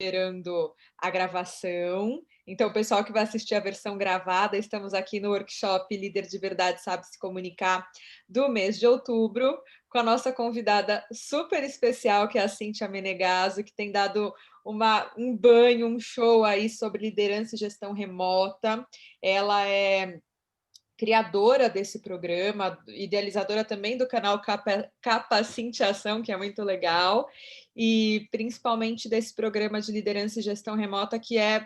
liberando a gravação. Então, o pessoal que vai assistir a versão gravada, estamos aqui no workshop Líder de Verdade Sabe Se Comunicar do mês de outubro, com a nossa convidada super especial, que é a Cíntia Menegaso, que tem dado um banho, um show aí sobre liderança e gestão remota. Ela é criadora desse programa, idealizadora também do canal Capacitação, que é muito legal, e principalmente desse programa de liderança e gestão remota, que é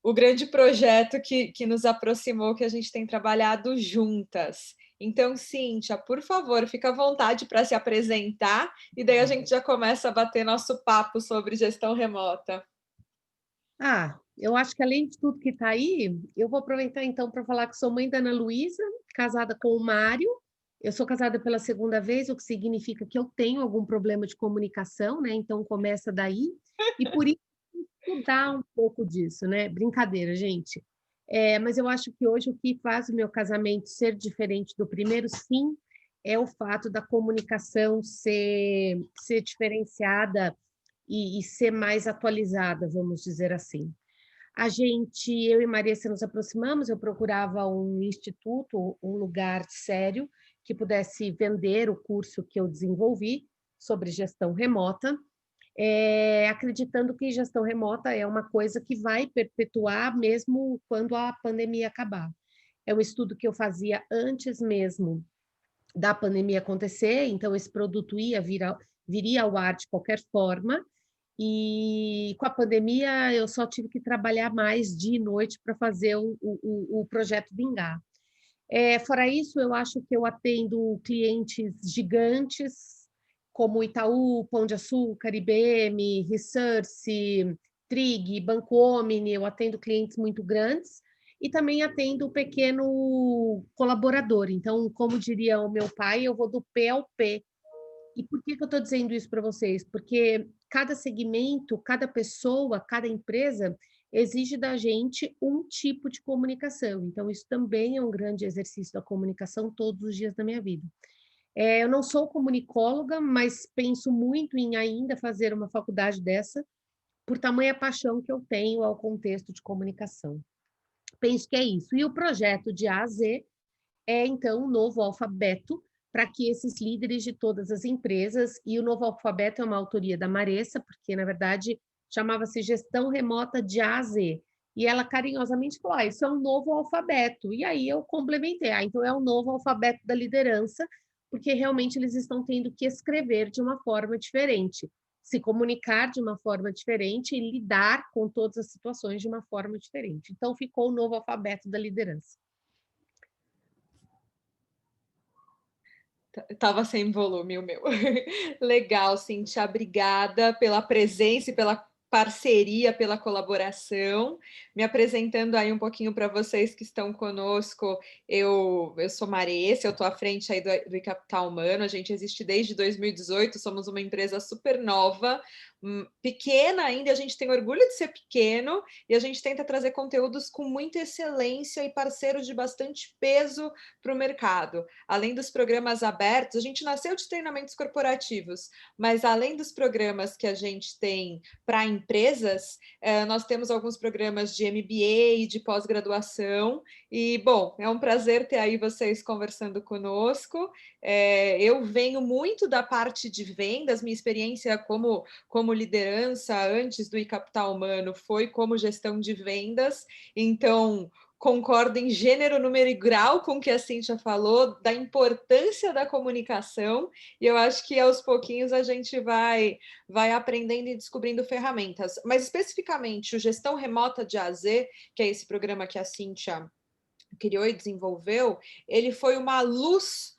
o grande projeto que nos aproximou, que a gente tem trabalhado juntas. Então, Cíntia, por favor, fica à vontade para se apresentar, e daí a gente já começa a bater nosso papo sobre gestão remota. Eu acho que além de tudo que está aí, eu vou aproveitar então para falar que sou mãe da Ana Luísa, casada com o Mário. Eu sou casada pela segunda vez, o que significa que eu tenho algum problema de comunicação, né? Então começa daí. E por isso estudar um pouco disso, né? Brincadeira, gente. Mas eu acho que hoje o que faz o meu casamento ser diferente do primeiro, sim, é o fato da comunicação ser diferenciada e ser mais atualizada, vamos dizer assim. Eu e Marissa nos aproximamos, eu procurava um instituto, um lugar sério que pudesse vender o curso que eu desenvolvi sobre gestão remota, acreditando que gestão remota é uma coisa que vai perpetuar mesmo quando a pandemia acabar. É um estudo que eu fazia antes mesmo da pandemia acontecer, então esse produto viria ao ar de qualquer forma, e com a pandemia eu só tive que trabalhar mais dia e noite para fazer o projeto vingar. Fora isso, eu acho que eu atendo clientes gigantes, como Itaú, Pão de Açúcar, IBM, Research, Trig, Banco Omni, eu atendo clientes muito grandes, e também atendo o pequeno colaborador. Então, como diria o meu pai, eu vou do P ao P. E por que eu estou dizendo isso para vocês? Porque cada segmento, cada pessoa, cada empresa exige da gente um tipo de comunicação. Então, isso também é um grande exercício da comunicação todos os dias da minha vida. Eu não sou comunicóloga, mas penso muito em ainda fazer uma faculdade dessa, por tamanha paixão que eu tenho ao contexto de comunicação. Penso que é isso. E o projeto de A a Z é, então, um novo alfabeto para que esses líderes de todas as empresas, e o novo alfabeto é uma autoria da Maressa, porque, na verdade, chamava-se Gestão Remota de A a Z. E ela carinhosamente falou: isso é um novo alfabeto. E aí eu complementei: então é um novo alfabeto da liderança, porque realmente eles estão tendo que escrever de uma forma diferente, se comunicar de uma forma diferente e lidar com todas as situações de uma forma diferente. Então ficou o novo alfabeto da liderança. Estava sem volume o meu. Legal, Cíntia, obrigada pela presença e pela parceria, pela colaboração. Me apresentando aí um pouquinho para vocês que estão conosco, eu sou Maressa, eu estou à frente aí do Capital Humano, a gente existe desde 2018, somos uma empresa super nova, pequena ainda, a gente tem orgulho de ser pequeno, e a gente tenta trazer conteúdos com muita excelência e parceiros de bastante peso para o mercado. Além dos programas abertos, a gente nasceu de treinamentos corporativos, mas além dos programas que a gente tem para empresas, nós temos alguns programas de MBA e de pós-graduação, e, bom, é um prazer ter aí vocês conversando conosco. Eu venho muito da parte de vendas, minha experiência como liderança antes do iCapital Humano foi como gestão de vendas, então concordo em gênero, número e grau com o que a Cíntia falou, da importância da comunicação, e eu acho que aos pouquinhos a gente vai aprendendo e descobrindo ferramentas. Mas especificamente o Gestão Remota de A a Z, que é esse programa que a Cíntia criou e desenvolveu, ele foi uma luz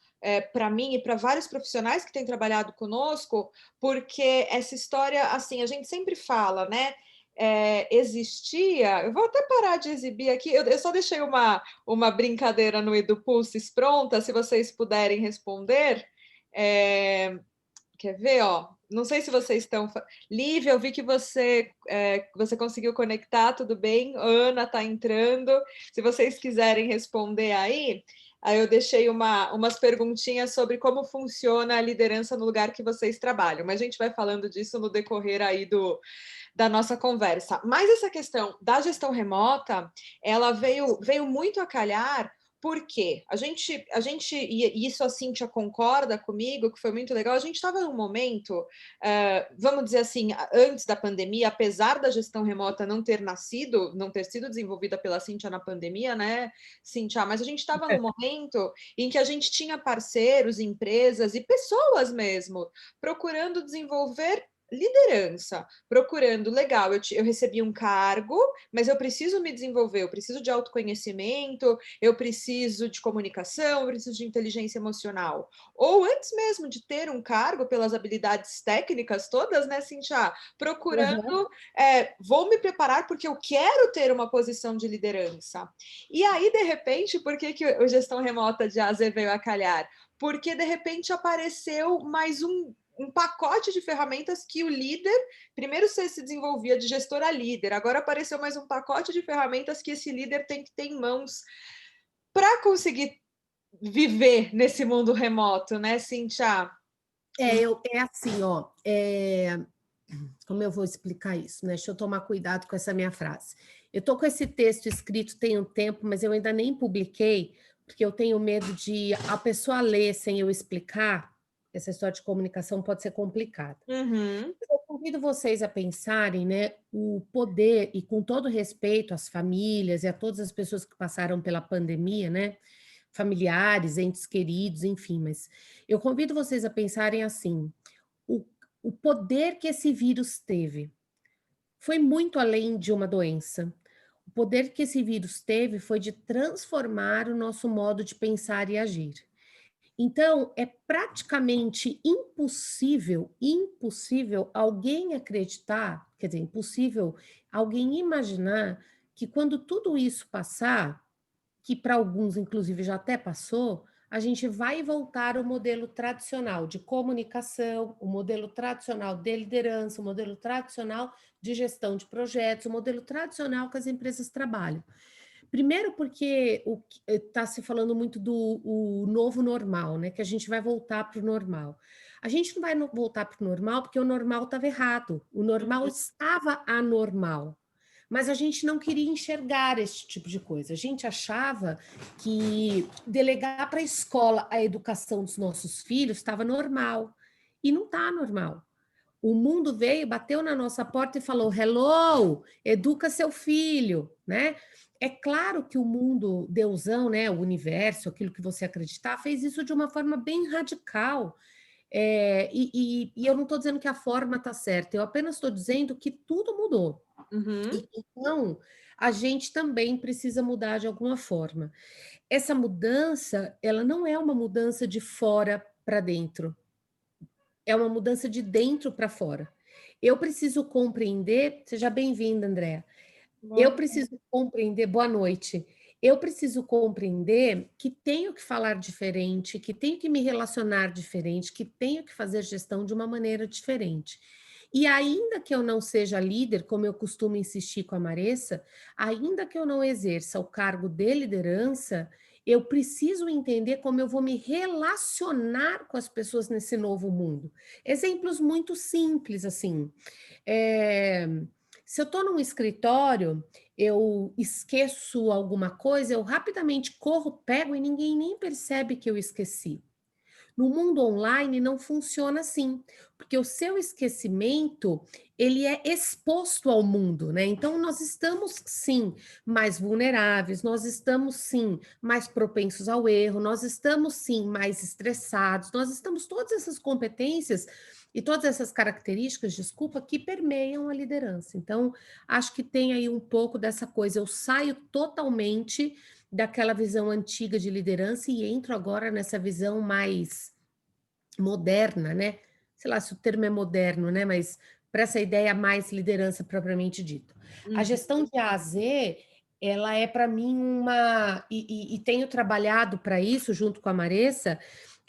para mim e para vários profissionais que têm trabalhado conosco, porque essa história, assim, a gente sempre fala, né? Existia, eu vou até parar de exibir aqui, eu só deixei uma brincadeira no EduPulses pronta, se vocês puderem responder. Quer ver, ó? Não sei se vocês estão. Lívia, eu vi que você conseguiu conectar, tudo bem? Ana está entrando. Se vocês quiserem responder aí eu deixei umas perguntinhas sobre como funciona a liderança no lugar que vocês trabalham, mas a gente vai falando disso no decorrer aí da nossa conversa. Mas essa questão da gestão remota, ela veio muito a calhar, porque e isso a Cíntia concorda comigo, que foi muito legal, a gente estava num momento, vamos dizer assim, antes da pandemia, apesar da gestão remota não ter sido desenvolvida pela Cíntia na pandemia, né, Cíntia? Mas a gente estava num momento em que a gente tinha parceiros, empresas e pessoas mesmo procurando desenvolver liderança, procurando, legal, eu recebi um cargo, mas eu preciso me desenvolver, eu preciso de autoconhecimento, eu preciso de comunicação, eu preciso de inteligência emocional. Ou antes mesmo de ter um cargo, pelas habilidades técnicas todas, né, Cintia? Procurando, vou me preparar porque eu quero ter uma posição de liderança. E aí, de repente, por que a gestão remota de AZ veio a calhar? Porque, de repente, apareceu mais um pacote de ferramentas que o líder, primeiro você se desenvolvia de gestor a líder, agora apareceu mais um pacote de ferramentas que esse líder tem que ter em mãos para conseguir viver nesse mundo remoto, né, Cíntia? É assim, ó, como eu vou explicar isso, né? Deixa eu tomar cuidado com essa minha frase. Eu estou com esse texto escrito tem um tempo, mas eu ainda nem publiquei, porque eu tenho medo de a pessoa ler sem eu explicar. Essa história de comunicação pode ser complicada. Uhum. Eu convido vocês a pensarem, né, o poder, e com todo respeito às famílias e a todas as pessoas que passaram pela pandemia, né, familiares, entes queridos, enfim, mas eu convido vocês a pensarem assim, o, o poder que esse vírus teve foi muito além de uma doença. O poder que esse vírus teve foi de transformar o nosso modo de pensar e agir. Então, é praticamente impossível alguém acreditar, quer dizer, impossível alguém imaginar que quando tudo isso passar, que para alguns, inclusive, já até passou, a gente vai voltar ao modelo tradicional de comunicação, o modelo tradicional de liderança, o modelo tradicional de gestão de projetos, o modelo tradicional que as empresas trabalham. Primeiro porque está se falando muito do o novo normal, né? Que a gente vai voltar para o normal. A gente não vai voltar para o normal porque o normal estava errado. O normal estava anormal. Mas a gente não queria enxergar esse tipo de coisa. A gente achava que delegar para a escola a educação dos nossos filhos estava normal. E não está normal. O mundo veio, bateu na nossa porta e falou: hello, educa seu filho, né? É claro que o mundo deusão, né, o universo, aquilo que você acreditar, fez isso de uma forma bem radical. E eu não estou dizendo que a forma está certa, eu apenas estou dizendo que tudo mudou. Uhum. E, então, a gente também precisa mudar de alguma forma. Essa mudança, ela não é uma mudança de fora para dentro, é uma mudança de dentro para fora. Eu preciso compreender, seja bem-vinda, Andréa. Eu preciso compreender, boa noite. Eu preciso compreender que tenho que falar diferente, que tenho que me relacionar diferente, que tenho que fazer gestão de uma maneira diferente. E ainda que eu não seja líder, como eu costumo insistir com a Maressa, ainda que eu não exerça o cargo de liderança, eu preciso entender como eu vou me relacionar com as pessoas nesse novo mundo. Exemplos muito simples, assim. É, se eu estou num escritório, eu esqueço alguma coisa, eu rapidamente corro, pego e ninguém nem percebe que eu esqueci. No mundo online não funciona assim, porque o seu esquecimento, ele é exposto ao mundo, né? Então nós estamos sim mais vulneráveis, nós estamos sim mais propensos ao erro, nós estamos sim mais estressados, nós estamos todas essas competências e todas essas características, desculpa, que permeiam a liderança. Então, acho que tem aí um pouco dessa coisa, eu saio totalmente daquela visão antiga de liderança e entro agora nessa visão mais moderna, né? Sei lá se o termo é moderno, né? Mas para essa ideia mais liderança propriamente dito. A Uhum. gestão de A a Z, ela é para mim uma e tenho trabalhado para isso junto com a Maressa.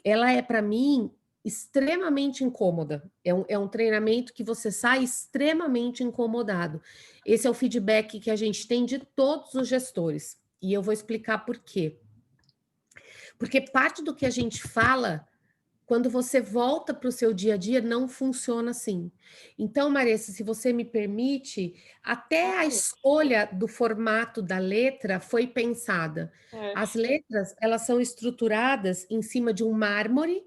Ela é para mim extremamente incômoda. É um treinamento que você sai extremamente incomodado. Esse é o feedback que a gente tem de todos os gestores. E eu vou explicar por quê. Porque parte do que a gente fala Quando você volta para o seu dia a dia, não funciona assim. Então, Marissa, se você me permite, até a Claro. escolha do formato da letra foi pensada. É. As letras, elas são estruturadas em cima de um mármore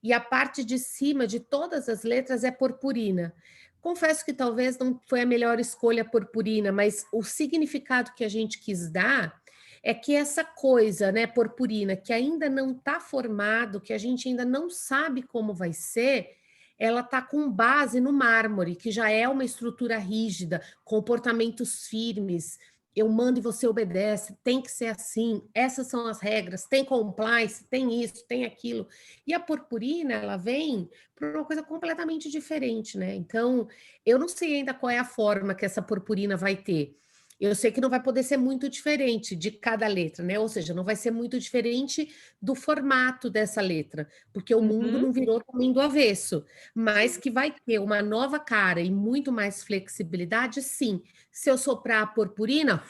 e a parte de cima de todas as letras é purpurina. Confesso que talvez não foi a melhor escolha purpurina, mas o significado que a gente quis dar é que essa coisa, né, purpurina, que ainda não está formado, que a gente ainda não sabe como vai ser, ela está com base no mármore, que já é uma estrutura rígida, comportamentos firmes. Eu mando e você obedece, tem que ser assim, essas são as regras, tem compliance, tem isso, tem aquilo. E a purpurina, ela vem por uma coisa completamente diferente, né? Então, eu não sei ainda qual é a forma que essa purpurina vai ter. Eu sei que não vai poder ser muito diferente de cada letra, né? Ou seja, não vai ser muito diferente do formato dessa letra, porque o mundo Uhum. não virou também do avesso, mas Sim. que vai ter uma nova cara e muito mais flexibilidade, sim. Se eu soprar a purpurina,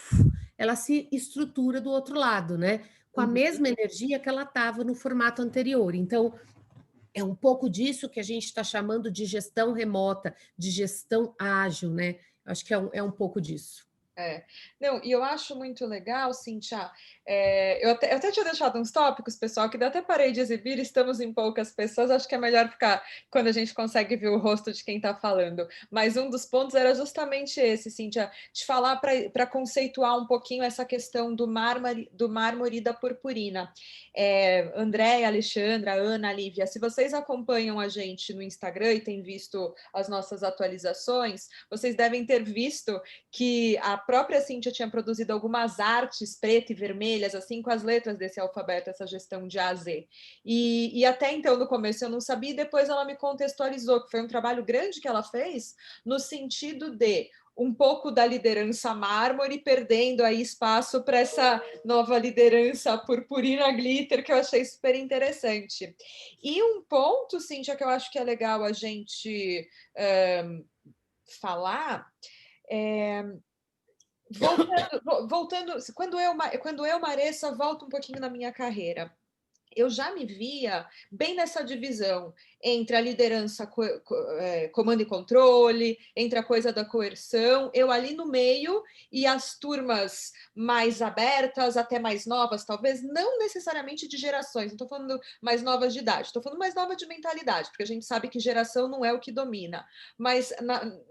ela se estrutura do outro lado, né? Com a Uhum. mesma energia que ela estava no formato anterior. Então, é um pouco disso que a gente está chamando de gestão remota, de gestão ágil, né? Acho que é um pouco disso. É. Não, e eu acho muito legal, Cíntia, eu até tinha deixado uns tópicos, pessoal, que eu até parei de exibir, estamos em poucas pessoas, acho que é melhor ficar quando a gente consegue ver o rosto de quem está falando. Mas um dos pontos era justamente esse, Cíntia, de falar para conceituar um pouquinho essa questão do mármore e da purpurina. Andréia, Alexandra, Ana, Lívia, se vocês acompanham a gente no Instagram e têm visto as nossas atualizações, vocês devem ter visto que a própria Cíntia tinha produzido algumas artes preta e vermelhas, assim, com as letras desse alfabeto, essa gestão de A a Z. E até então, no começo, eu não sabia, e depois ela me contextualizou, que foi um trabalho grande que ela fez, no sentido de um pouco da liderança mármore, perdendo aí espaço para essa nova liderança purpurina glitter, que eu achei super interessante. E um ponto, Cíntia, que eu acho que é legal a gente falar, é, voltando, quando eu, Maressa, volto um pouquinho na minha carreira, eu já me via bem nessa divisão entre a liderança comando e controle, entre a coisa da coerção, eu ali no meio e as turmas mais abertas, até mais novas, talvez, não necessariamente de gerações, não estou falando mais novas de idade, estou falando mais nova de mentalidade, porque a gente sabe que geração não é o que domina, mas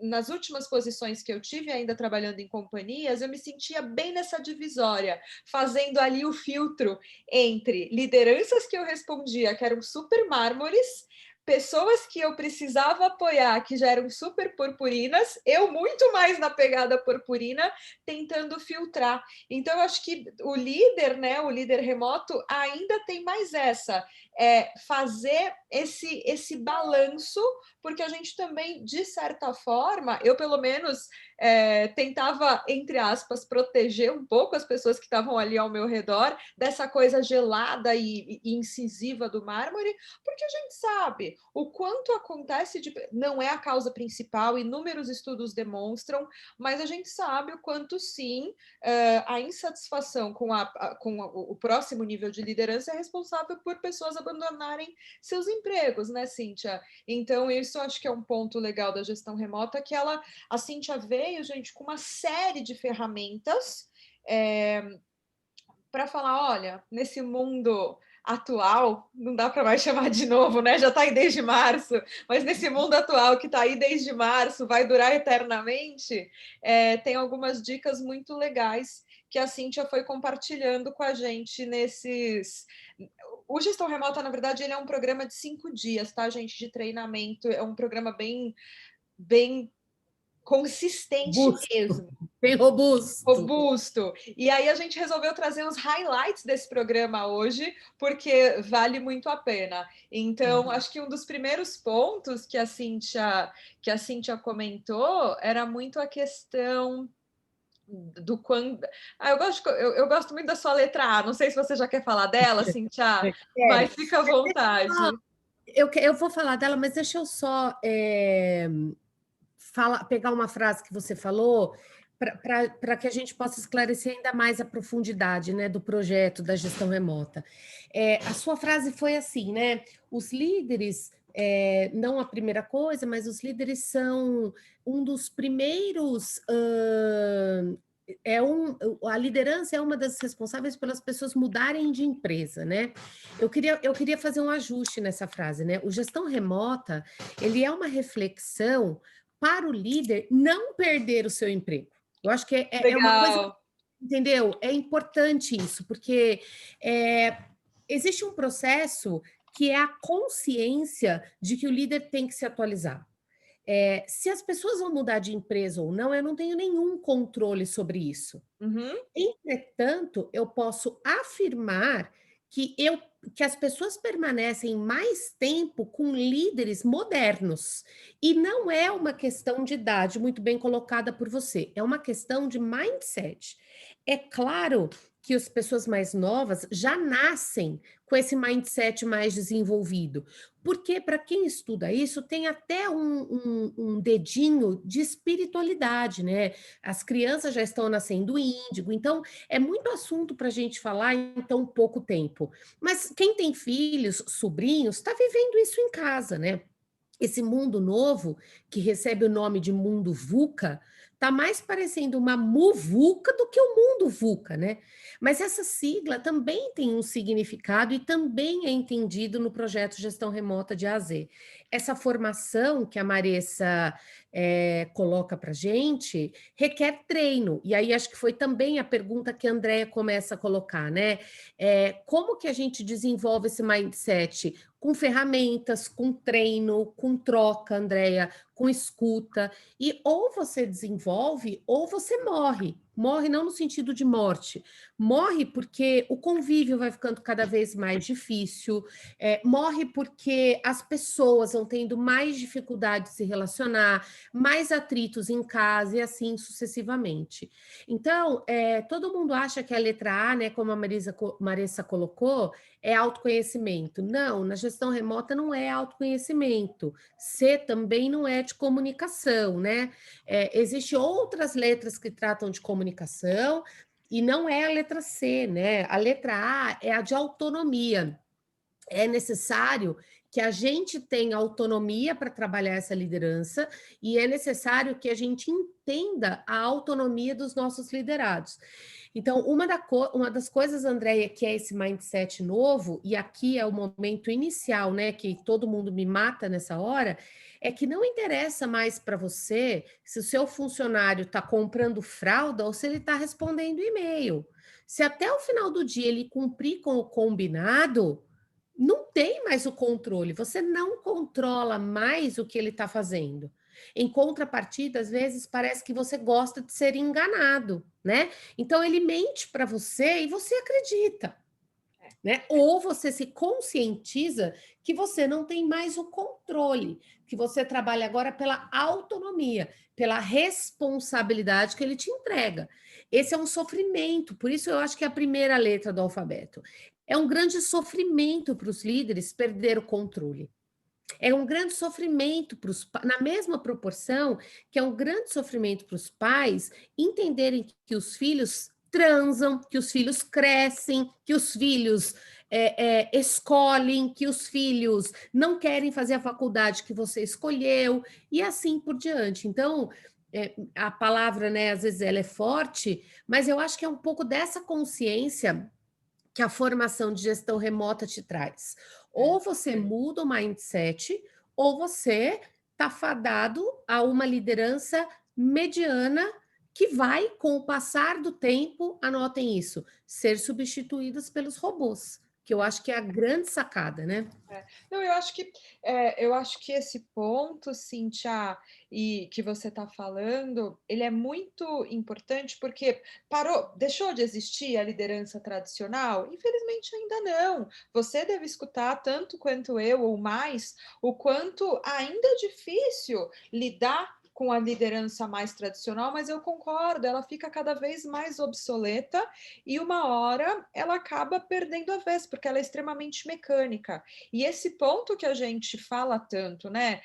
nas últimas posições que eu tive, ainda trabalhando em companhias, eu me sentia bem nessa divisória, fazendo ali o filtro entre lideranças que eu respondia que eram super mármores, pessoas que eu precisava apoiar que já eram super purpurinas, eu muito mais na pegada purpurina, tentando filtrar. Então, eu acho que o líder, né, o líder remoto, ainda tem mais essa, fazer esse balanço, porque a gente também, de certa forma, eu pelo menos tentava, entre aspas, proteger um pouco as pessoas que estavam ali ao meu redor dessa coisa gelada e incisiva do mármore, porque a gente sabe o quanto acontece não é a causa principal, inúmeros estudos demonstram, mas a gente sabe o quanto sim a insatisfação com o próximo nível de liderança é responsável por pessoas abandonarem seus empregos, né, Cíntia? Então, isso acho que é um ponto legal da gestão remota, que a Cíntia veio, gente, com uma série de ferramentas para falar, olha, nesse mundo atual, não dá para mais chamar de novo, né? Já está aí desde março, mas nesse mundo atual que está aí desde março, vai durar eternamente, tem algumas dicas muito legais que a Cíntia foi compartilhando com a gente nesses... O Gestão Remota, na verdade, ele é um programa de 5 dias, tá, gente, de treinamento, é um programa bem consistente Robusto, mesmo, bem robusto. robusto. E aí a gente resolveu trazer os highlights desse programa hoje, porque vale muito a pena. Então, acho que um dos primeiros pontos que a Cíntia comentou era muito a questão do quando. Eu gosto muito da sua letra A. Não sei se você já quer falar dela, Cíntia, Quero. mas fica à vontade. Eu vou falar dela, mas deixa eu só pegar uma frase que você falou. para que a gente possa esclarecer ainda mais a profundidade, né, do projeto da gestão remota. A sua frase foi assim, né? Os líderes, não a primeira coisa, mas os líderes são um dos primeiros. A liderança é uma das responsáveis pelas pessoas mudarem de empresa, né? Eu queria fazer um ajuste nessa frase, né? O gestão remota, ele é uma reflexão para o líder não perder o seu emprego. Eu acho que é uma coisa, Legal. entendeu? É importante isso, porque é, existe um processo que é a consciência de que o líder tem que se atualizar. Se as pessoas vão mudar de empresa ou não, eu não tenho nenhum controle sobre isso. Uhum. Entretanto, eu posso afirmar que que as pessoas permanecem mais tempo com líderes modernos. E não é uma questão de idade, muito bem colocada por você, é uma questão de mindset. É claro que as pessoas mais novas já nascem com esse mindset mais desenvolvido, porque para quem estuda isso, tem até um dedinho de espiritualidade, né? As crianças já estão nascendo índigo, então é muito assunto para a gente falar em tão pouco tempo. Mas quem tem filhos, sobrinhos, está vivendo isso em casa, né? Esse mundo novo, que recebe o nome de mundo VUCA, está mais parecendo uma muvuca do que o mundo VUCA, né? Mas essa sigla também tem um significado e também é entendido no projeto Gestão Remota de A a Z. Essa formação que a Maressa coloca para gente requer treino, e aí acho que foi também a pergunta que a Andrea começa a colocar, né? Como que a gente desenvolve esse mindset? Com ferramentas, com treino, com troca, Andréia, com escuta. E ou você desenvolve ou você morre. Morre não no sentido de morte, morre porque o convívio vai ficando cada vez mais difícil, morre porque as pessoas vão tendo mais dificuldade de se relacionar, mais atritos em casa e assim sucessivamente. Então, todo mundo acha que a letra A, né, como a Marissa colocou, é autoconhecimento. Não, na gestão remota não é autoconhecimento. C também não é de comunicação, né? Existem outras letras que tratam de comunicação e não é a letra C, né? A letra A é a de autonomia. É necessário que a gente tenha autonomia para trabalhar essa liderança e é necessário que a gente entenda a autonomia dos nossos liderados. Então, uma das coisas, Andréia, que é esse mindset novo, e aqui é o momento inicial, né, que todo mundo me mata nessa hora, é que não interessa mais para você se o seu funcionário está comprando fralda ou se ele está respondendo e-mail. Se até o final do dia ele cumprir com o combinado, não tem mais o controle, você não controla mais o que ele está fazendo. Em contrapartida, às vezes parece que você gosta de ser enganado, né? Então ele mente para você e você acredita, né? Ou você se conscientiza que você não tem mais o controle, que você trabalha agora pela autonomia, pela responsabilidade que ele te entrega. Esse é um sofrimento, por isso eu acho que é a primeira letra do alfabeto. É um grande sofrimento para os líderes perder o controle. É um grande sofrimento para os na mesma proporção que é um grande sofrimento para os pais entenderem que os filhos transam, que os filhos crescem, que os filhos escolhem, que os filhos não querem fazer a faculdade que você escolheu, e assim por diante. Então, a palavra, né, às vezes ela é forte, mas eu acho que é um pouco dessa consciência que a formação de gestão remota te traz. É. Ou você muda o mindset, ou você está fadado a uma liderança mediana que vai, com o passar do tempo, anotem isso, ser substituídas pelos robôs, que eu acho que é a grande sacada, né? É. Não, eu acho que esse ponto, Cíntia, e que você está falando, ele é muito importante, porque deixou de existir a liderança tradicional? Infelizmente ainda não. Você deve escutar tanto quanto eu, ou mais, o quanto ainda é difícil lidar com a liderança mais tradicional, mas eu concordo, ela fica cada vez mais obsoleta e uma hora ela acaba perdendo a vez, porque ela é extremamente mecânica. E esse ponto que a gente fala tanto, né?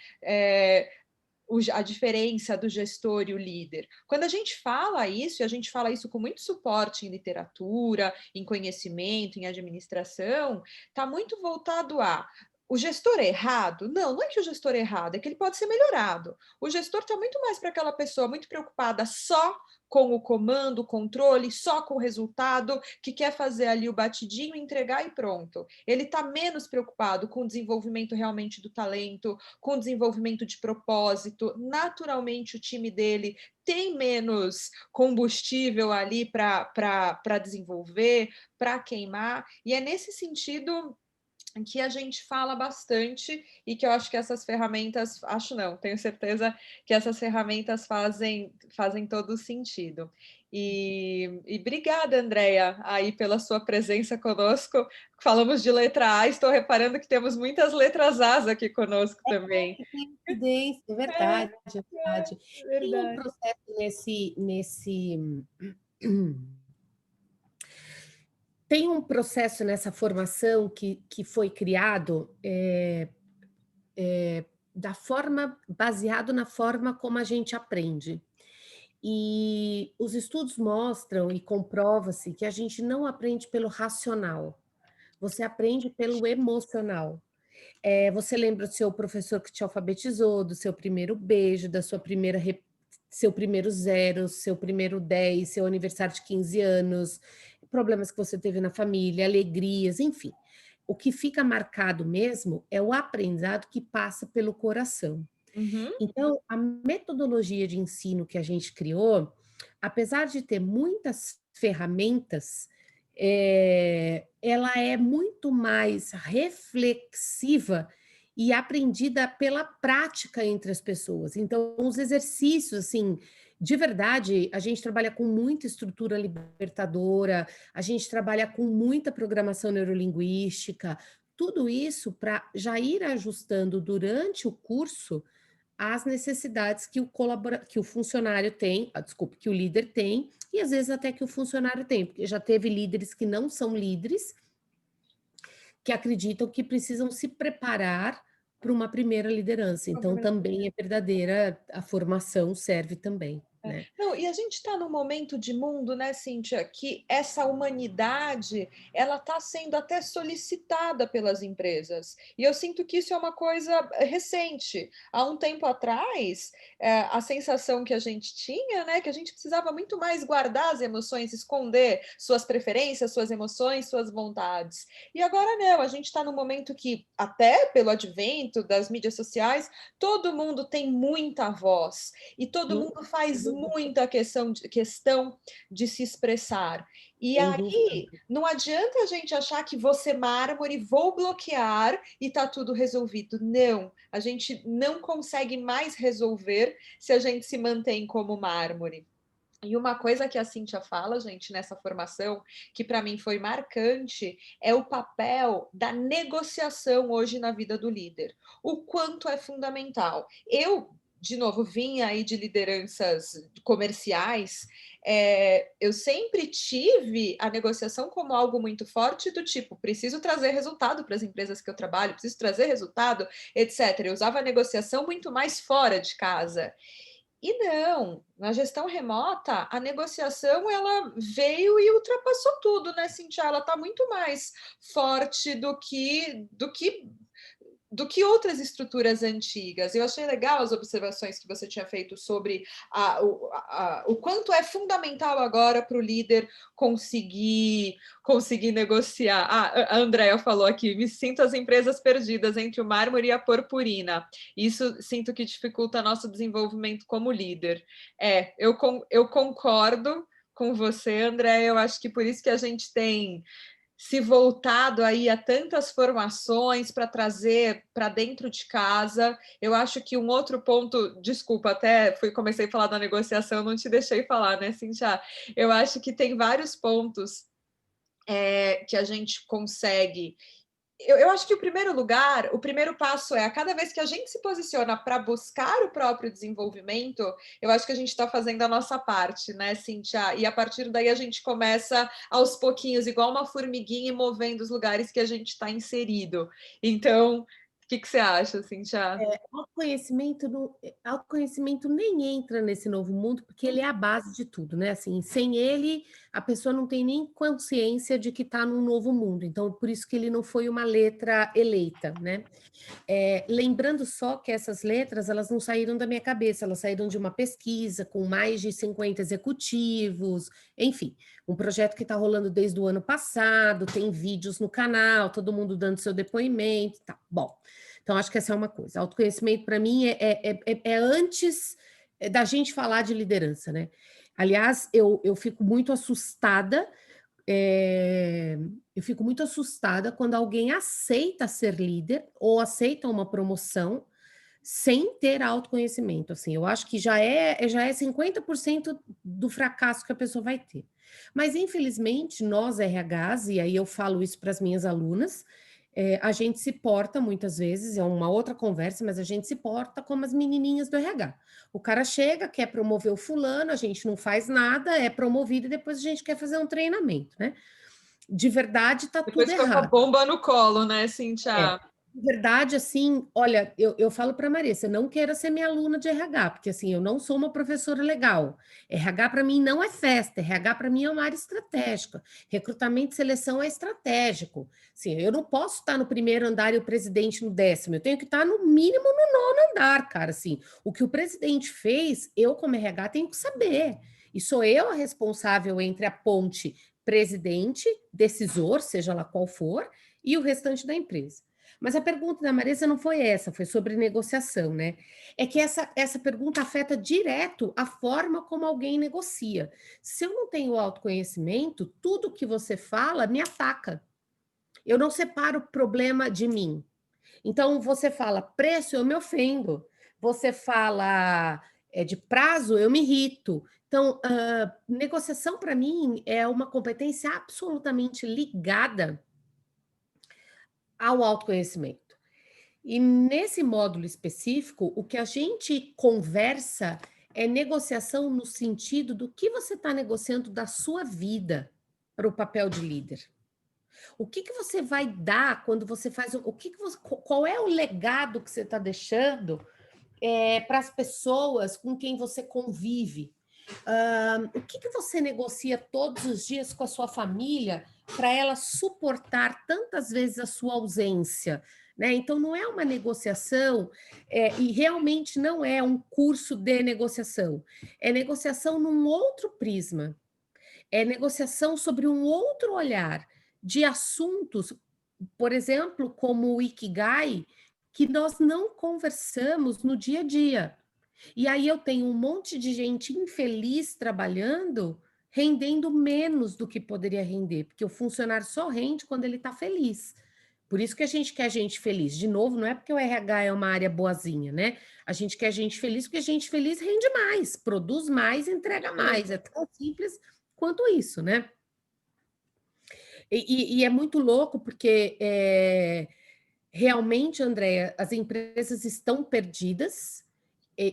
a diferença do gestor e o líder. Quando a gente fala isso, e a gente fala isso com muito suporte em literatura, em conhecimento, em administração, está muito voltado a o gestor é errado? Não, não é que o gestor é errado, é que ele pode ser melhorado. O gestor está muito mais para aquela pessoa muito preocupada só com o comando, o controle, só com o resultado, que quer fazer ali o batidinho, entregar e pronto. Ele está menos preocupado com o desenvolvimento realmente do talento, com o desenvolvimento de propósito. Naturalmente, o time dele tem menos combustível ali para desenvolver, para queimar, e é nesse sentido que a gente fala bastante e que eu acho que essas ferramentas, acho não, tenho certeza que essas ferramentas fazem todo sentido. E obrigada, Andréia, aí pela sua presença conosco. Falamos de letra A, estou reparando que temos muitas letras As aqui conosco também. Coincidência, é verdade, é verdade. Tem um Verdade. processo tem um processo nessa formação que foi criado baseado na forma como a gente aprende. E os estudos mostram e comprova-se que a gente não aprende pelo racional, você aprende pelo emocional. Você lembra do seu professor que te alfabetizou, do seu primeiro beijo, da sua seu primeiro zero, seu primeiro 10, seu aniversário de 15 anos, problemas que você teve na família, alegrias, enfim. O que fica marcado mesmo é o aprendizado que passa pelo coração. Uhum. Então, a metodologia de ensino que a gente criou, apesar de ter muitas ferramentas, ela é muito mais reflexiva e aprendida pela prática entre as pessoas. Então, os exercícios, assim, de verdade, a gente trabalha com muita estrutura libertadora, a gente trabalha com muita programação neurolinguística, tudo isso para já ir ajustando durante o curso as necessidades que o funcionário tem, desculpe, que o líder tem, e às vezes até que o funcionário tem, porque já teve líderes que não são líderes, que acreditam que precisam se preparar para uma primeira liderança. Então, também é verdadeira, a formação serve também, né? Não, e a gente está num momento de mundo, né, Cíntia, que essa humanidade ela está sendo até solicitada pelas empresas. E eu sinto que isso é uma coisa recente. Há um tempo atrás, a sensação que a gente tinha, né, que a gente precisava muito mais guardar as emoções, esconder suas preferências, suas emoções, suas vontades. E agora não, a gente está num momento que, até pelo advento das mídias sociais, todo mundo tem muita voz e todo Sim, mundo faz sem dúvida, muita questão de se expressar. E sem dúvida. aí não adianta a gente achar que você mármore, vou bloquear e está tudo resolvido. Não, a gente não consegue mais resolver se a gente se mantém como mármore. E uma coisa que a Cíntia fala, gente, nessa formação, que para mim foi marcante, é o papel da negociação hoje na vida do líder. O quanto é fundamental. Eu, de novo, vim aí de lideranças comerciais, eu sempre tive a negociação como algo muito forte, do tipo, preciso trazer resultado para as empresas que eu trabalho, preciso trazer resultado, etc. Eu usava a negociação muito mais fora de casa. E não, na gestão remota, a negociação ela veio e ultrapassou tudo, né, Cintia? Ela está muito mais forte do que outras estruturas antigas. Eu achei legal as observações que você tinha feito sobre o quanto é fundamental agora para o líder conseguir negociar. A Andrea falou aqui, me sinto as empresas perdidas entre o mármore e a purpurina. Isso sinto que dificulta nosso desenvolvimento como líder. Eu concordo com você, André. Eu acho que por isso que a gente tem se voltado aí a tantas formações para trazer para dentro de casa. Eu acho que um outro ponto, desculpa, até comecei a falar da negociação, não te deixei falar, né, Cintia? Eu acho que tem vários pontos que a gente consegue. Eu acho que o primeiro lugar, o primeiro passo é a cada vez que a gente se posiciona para buscar o próprio desenvolvimento, eu acho que a gente está fazendo a nossa parte, né, Cíntia? E a partir daí a gente começa aos pouquinhos, igual uma formiguinha, movendo os lugares que a gente está inserido. Então, que você acha, Cíntia? Autoconhecimento não autoconhecimento nem entra nesse novo mundo, porque ele é a base de tudo, né, assim, sem ele, a pessoa não tem nem consciência de que está num novo mundo, então por isso que ele não foi uma letra eleita, né. Lembrando só que essas letras, elas não saíram da minha cabeça, elas saíram de uma pesquisa com mais de 50 executivos, enfim, um projeto que está rolando desde o ano passado, tem vídeos no canal, todo mundo dando seu depoimento, tá. Bom, então acho que essa é uma coisa. Autoconhecimento para mim é antes da gente falar de liderança, né? Aliás, eu fico muito assustada. é, eu fico muito assustada quando alguém aceita ser líder ou aceita uma promoção sem ter autoconhecimento. Assim, eu acho que já é 50% do fracasso que a pessoa vai ter. Mas, infelizmente, nós RHs, e aí eu falo isso para as minhas alunas, a gente se porta muitas vezes, é uma outra conversa, mas a gente se porta como as menininhas do RH. O cara chega, quer promover o fulano, a gente não faz nada, é promovido e depois a gente quer fazer um treinamento, né? De verdade, tá tudo Depois fica com a errado. bomba no colo, né, É. Cíntia? De verdade, assim, olha, eu falo para a Marissa, não queira ser minha aluna de RH, porque assim, eu não sou uma professora legal. RH para mim não é festa, RH para mim é uma área estratégica. Recrutamento e seleção é estratégico. Sim, eu não posso estar no primeiro andar e o presidente no 10º, eu tenho que estar no mínimo no 9º andar, cara, assim. O que o presidente fez, eu como RH tenho que saber. E sou eu a responsável entre a ponte presidente, decisor, seja lá qual for, e o restante da empresa. Mas a pergunta da Marisa não foi essa, foi sobre negociação, né? É que essa pergunta afeta direto a forma como alguém negocia. Se eu não tenho autoconhecimento, tudo que você fala me ataca. Eu não separo o problema de mim. Então, você fala preço, eu me ofendo. Você fala de prazo, eu me irrito. Então, negociação para mim é uma competência absolutamente ligada ao autoconhecimento. E nesse módulo específico, o que a gente conversa é negociação no sentido do que você está negociando da sua vida para o papel de líder. O que, que você vai dar quando você faz o que, que você, qual é o legado que você está deixando para as pessoas com quem você convive? O que, que você negocia todos os dias com a sua família para ela suportar tantas vezes a sua ausência? Né? Então, não é uma negociação, e realmente não é um curso de negociação, é negociação num outro prisma, é negociação sobre um outro olhar de assuntos, por exemplo, como o Ikigai, que nós não conversamos no dia a dia. E aí eu tenho um monte de gente infeliz trabalhando, rendendo menos do que poderia render, porque o funcionário só rende quando ele está feliz. Por isso que a gente quer gente feliz. De novo, não é porque o RH é uma área boazinha, né? A gente quer gente feliz porque gente feliz rende mais, produz mais, entrega mais. É tão simples quanto isso, né? E é muito louco porque realmente, Andréia, as empresas estão perdidas.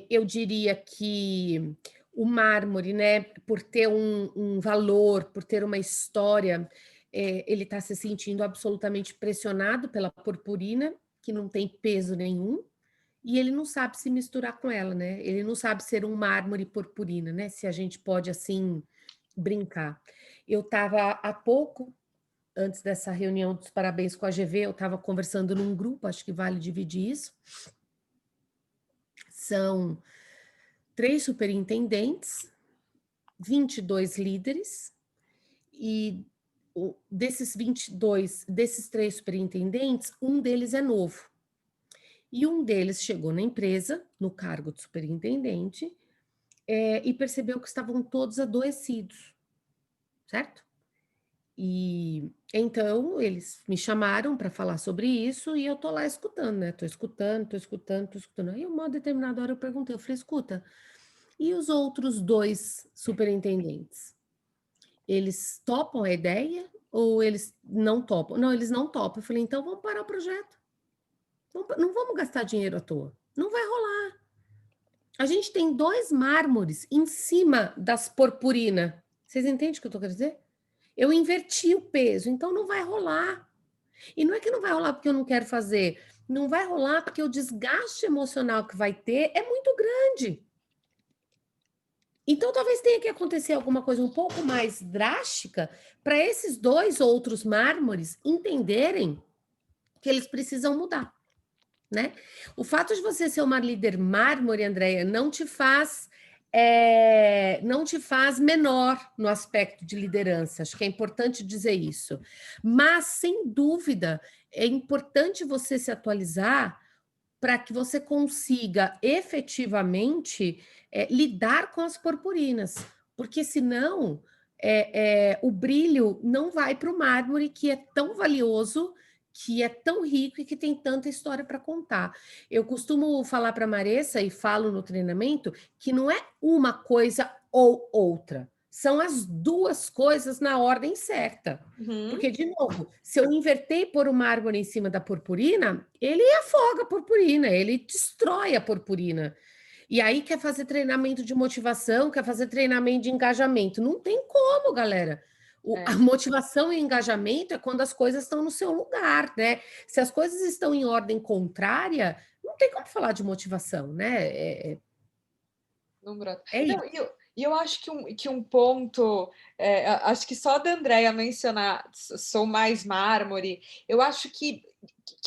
Eu diria que o mármore, né, por ter um valor, por ter uma história, ele está se sentindo absolutamente pressionado pela purpurina, que não tem peso nenhum, e ele não sabe se misturar com ela, né? Ele não sabe ser um mármore purpurina, né? Se a gente pode assim brincar. Eu estava há pouco, antes dessa reunião dos parabéns com a GV, eu estava conversando num grupo, acho que vale dividir isso. São 3 superintendentes, 22 líderes, e desses 3 superintendentes, um deles é novo. E um deles chegou na empresa, no cargo de superintendente, e percebeu que estavam todos adoecidos, certo? E então eles me chamaram para falar sobre isso e eu tô lá escutando, né? Tô escutando, tô escutando, tô escutando. Aí, uma determinada hora eu perguntei, eu falei, escuta, e os outros 2 superintendentes? Eles topam a ideia ou eles não topam? Não, eles não topam. Eu falei, então vamos parar o projeto. Não vamos gastar dinheiro à toa. Não vai rolar. A gente tem 2 mármores em cima das purpurina. Vocês entendem o que eu estou querendo dizer? Eu inverti o peso, então não vai rolar. E não é que não vai rolar porque eu não quero fazer. Não vai rolar porque o desgaste emocional que vai ter é muito grande. Então, talvez tenha que acontecer alguma coisa um pouco mais drástica para esses 2 outros mármores entenderem que eles precisam mudar, né? O fato de você ser uma líder mármore, Andréia, não te faz menor no aspecto de liderança. Acho que é importante dizer isso. Mas, sem dúvida, é importante você se atualizar para que você consiga efetivamente lidar com as purpurinas, porque senão o brilho não vai para o mármore que é tão valioso, que é tão rico e que tem tanta história para contar. Eu costumo falar para a Maressa e falo no treinamento que não é uma coisa ou outra, são as 2 coisas na ordem certa. Uhum. Porque, de novo, se eu inverter e pôr o mármore em cima da purpurina, ele afoga a purpurina, ele destrói a purpurina. E aí quer fazer treinamento de motivação, quer fazer treinamento de engajamento. Não tem como, galera. A É. motivação e engajamento é quando as coisas estão no seu lugar, né? Se as coisas estão em ordem contrária, não tem como falar de motivação, né? Não brota. É Não, isso. e eu acho que um ponto, acho que só da Andrea mencionar sou mais mármore, eu acho que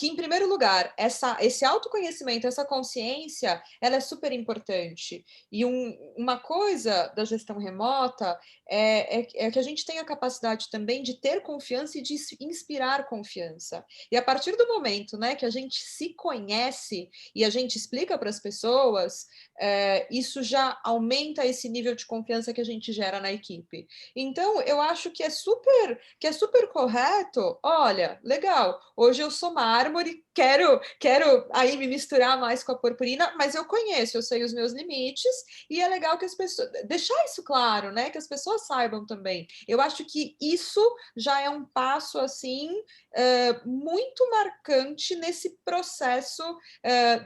em primeiro lugar, esse autoconhecimento, essa consciência, ela é super importante. E uma coisa da gestão remota é que a gente tem a capacidade também de ter confiança e de inspirar confiança. E a partir do momento, né, que a gente se conhece e a gente explica para as pessoas, isso já aumenta esse nível de confiança que a gente gera na equipe. Então, eu acho que é super correto. Olha, legal, hoje eu sou mármore, quero aí me misturar mais com a purpurina, mas eu conheço, eu sei os meus limites, e é legal que as pessoas deixar isso claro, né? Que as pessoas saibam também. Eu acho que isso já é um passo assim muito marcante nesse processo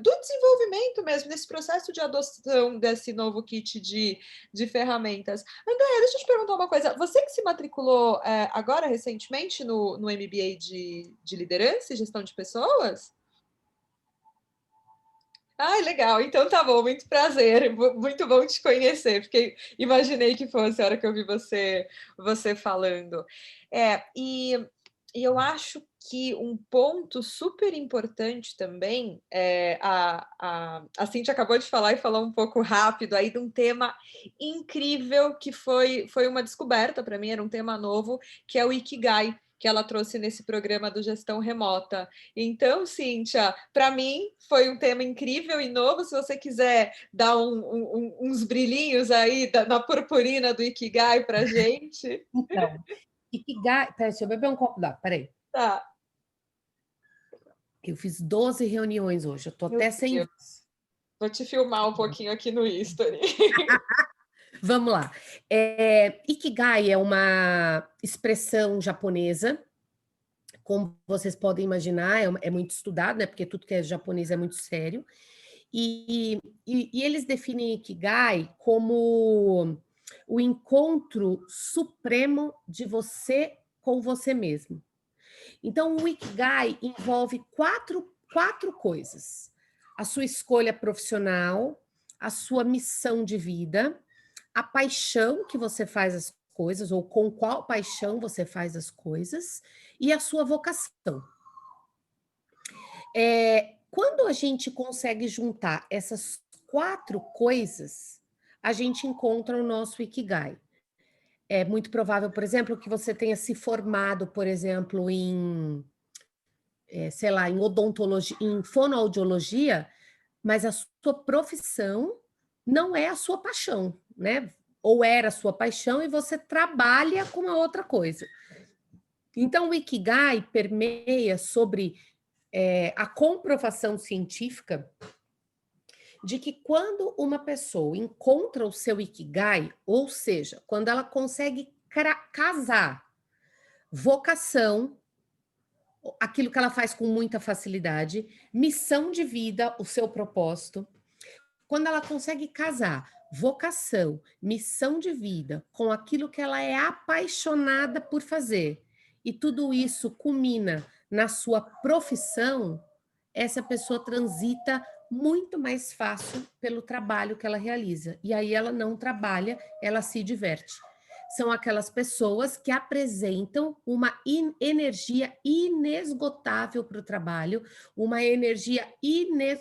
do desenvolvimento mesmo, nesse processo de adoção desse novo kit de ferramentas. André, deixa eu te perguntar uma coisa. Você que se matriculou agora recentemente no MBA de liderança e gestão de pessoas? Ai, legal. Então tá bom, muito prazer. Muito bom te conhecer, porque imaginei que fosse a hora que eu vi você falando. E eu acho que um ponto super importante também, a Cintia acabou de falar e falou um pouco rápido aí de um tema incrível que foi uma descoberta para mim, era um tema novo, que é o Ikigai, que ela trouxe nesse programa do Gestão Remota. Então, Cíntia, para mim foi um tema incrível e novo. Se você quiser dar uns brilhinhos aí na purpurina do Ikigai para gente. Então, Ikigai. Peraí, deixa eu beber um copo d'água. Peraí. Tá. Eu fiz 12 reuniões hoje, eu tô Meu até sem. Deus. Vou te filmar um pouquinho aqui no History. Vamos lá. Ikigai é uma expressão japonesa, como vocês podem imaginar, é muito estudado, né? Porque tudo que é japonês é muito sério. E eles definem Ikigai como o encontro supremo de você com você mesmo. Então, o Ikigai envolve quatro coisas: a sua escolha profissional, a sua missão de vida, a paixão que você faz as coisas, ou com qual paixão você faz as coisas, e a sua vocação. Quando a gente consegue juntar essas 4 coisas, a gente encontra o nosso Ikigai. É muito provável, por exemplo, que você tenha se formado, por exemplo, sei lá, em odontologia, em fonoaudiologia, mas a sua profissão não é a sua paixão, né? Ou era a sua paixão e você trabalha com uma outra coisa. Então, o Ikigai permeia sobre a comprovação científica de que quando uma pessoa encontra o seu Ikigai, ou seja, quando ela consegue casar vocação, aquilo que ela faz com muita facilidade, missão de vida, o seu propósito, quando ela consegue casar vocação, missão de vida com aquilo que ela é apaixonada por fazer, e tudo isso culmina na sua profissão, essa pessoa transita muito mais fácil pelo trabalho que ela realiza. E aí ela não trabalha, ela se diverte. São aquelas pessoas que apresentam uma energia inesgotável para o trabalho, uma energia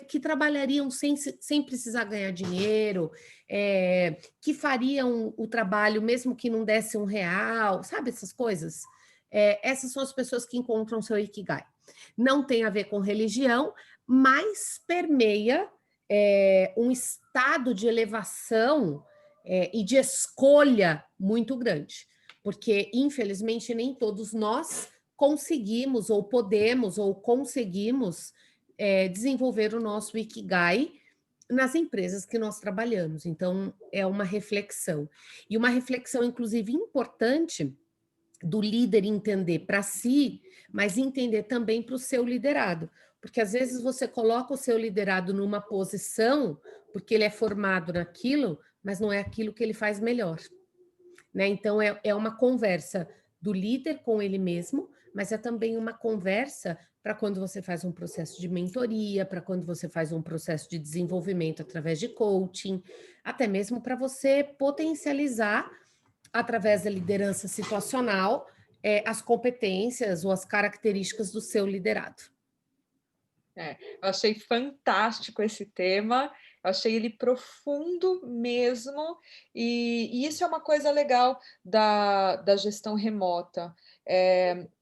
que trabalhariam sem precisar ganhar dinheiro, que fariam o trabalho mesmo que não desse R$ 1, sabe essas coisas? Essas são as pessoas que encontram seu Ikigai. Não tem a ver com religião, mas permeia um estado de elevação e de escolha muito grande, porque infelizmente nem todos nós conseguimos ou podemos ou conseguimos desenvolver o nosso Ikigai nas empresas que nós trabalhamos. Então, é uma reflexão. E uma reflexão, inclusive, importante do líder entender para si, mas entender também para o seu liderado. Porque às vezes você coloca o seu liderado numa posição, porque ele é formado naquilo, mas não é aquilo que ele faz melhor. Né? Então, é uma conversa do líder com ele mesmo, mas é também uma conversa para quando você faz um processo de mentoria, para quando você faz um processo de desenvolvimento através de coaching, até mesmo para você potencializar, através da liderança situacional, as competências ou as características do seu liderado. Eu achei fantástico esse tema, eu achei ele profundo mesmo, e isso é uma coisa legal da gestão remota.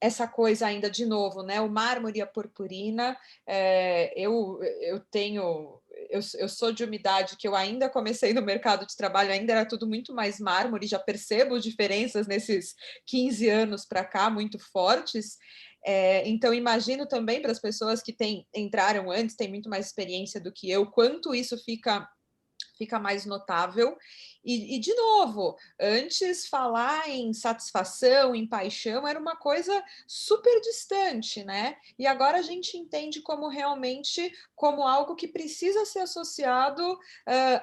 Essa coisa ainda, de novo, né, o mármore e a purpurina, eu tenho... Eu sou de uma idade que eu ainda comecei no mercado de trabalho, ainda era tudo muito mais mármore, já percebo diferenças nesses 15 anos para cá, muito fortes. Então, imagino também para as pessoas que entraram antes, têm muito mais experiência do que eu, quanto isso fica mais notável. E, de novo, antes falar em satisfação, em paixão, era uma coisa super distante, né? E agora a gente entende como realmente, como algo que precisa ser associado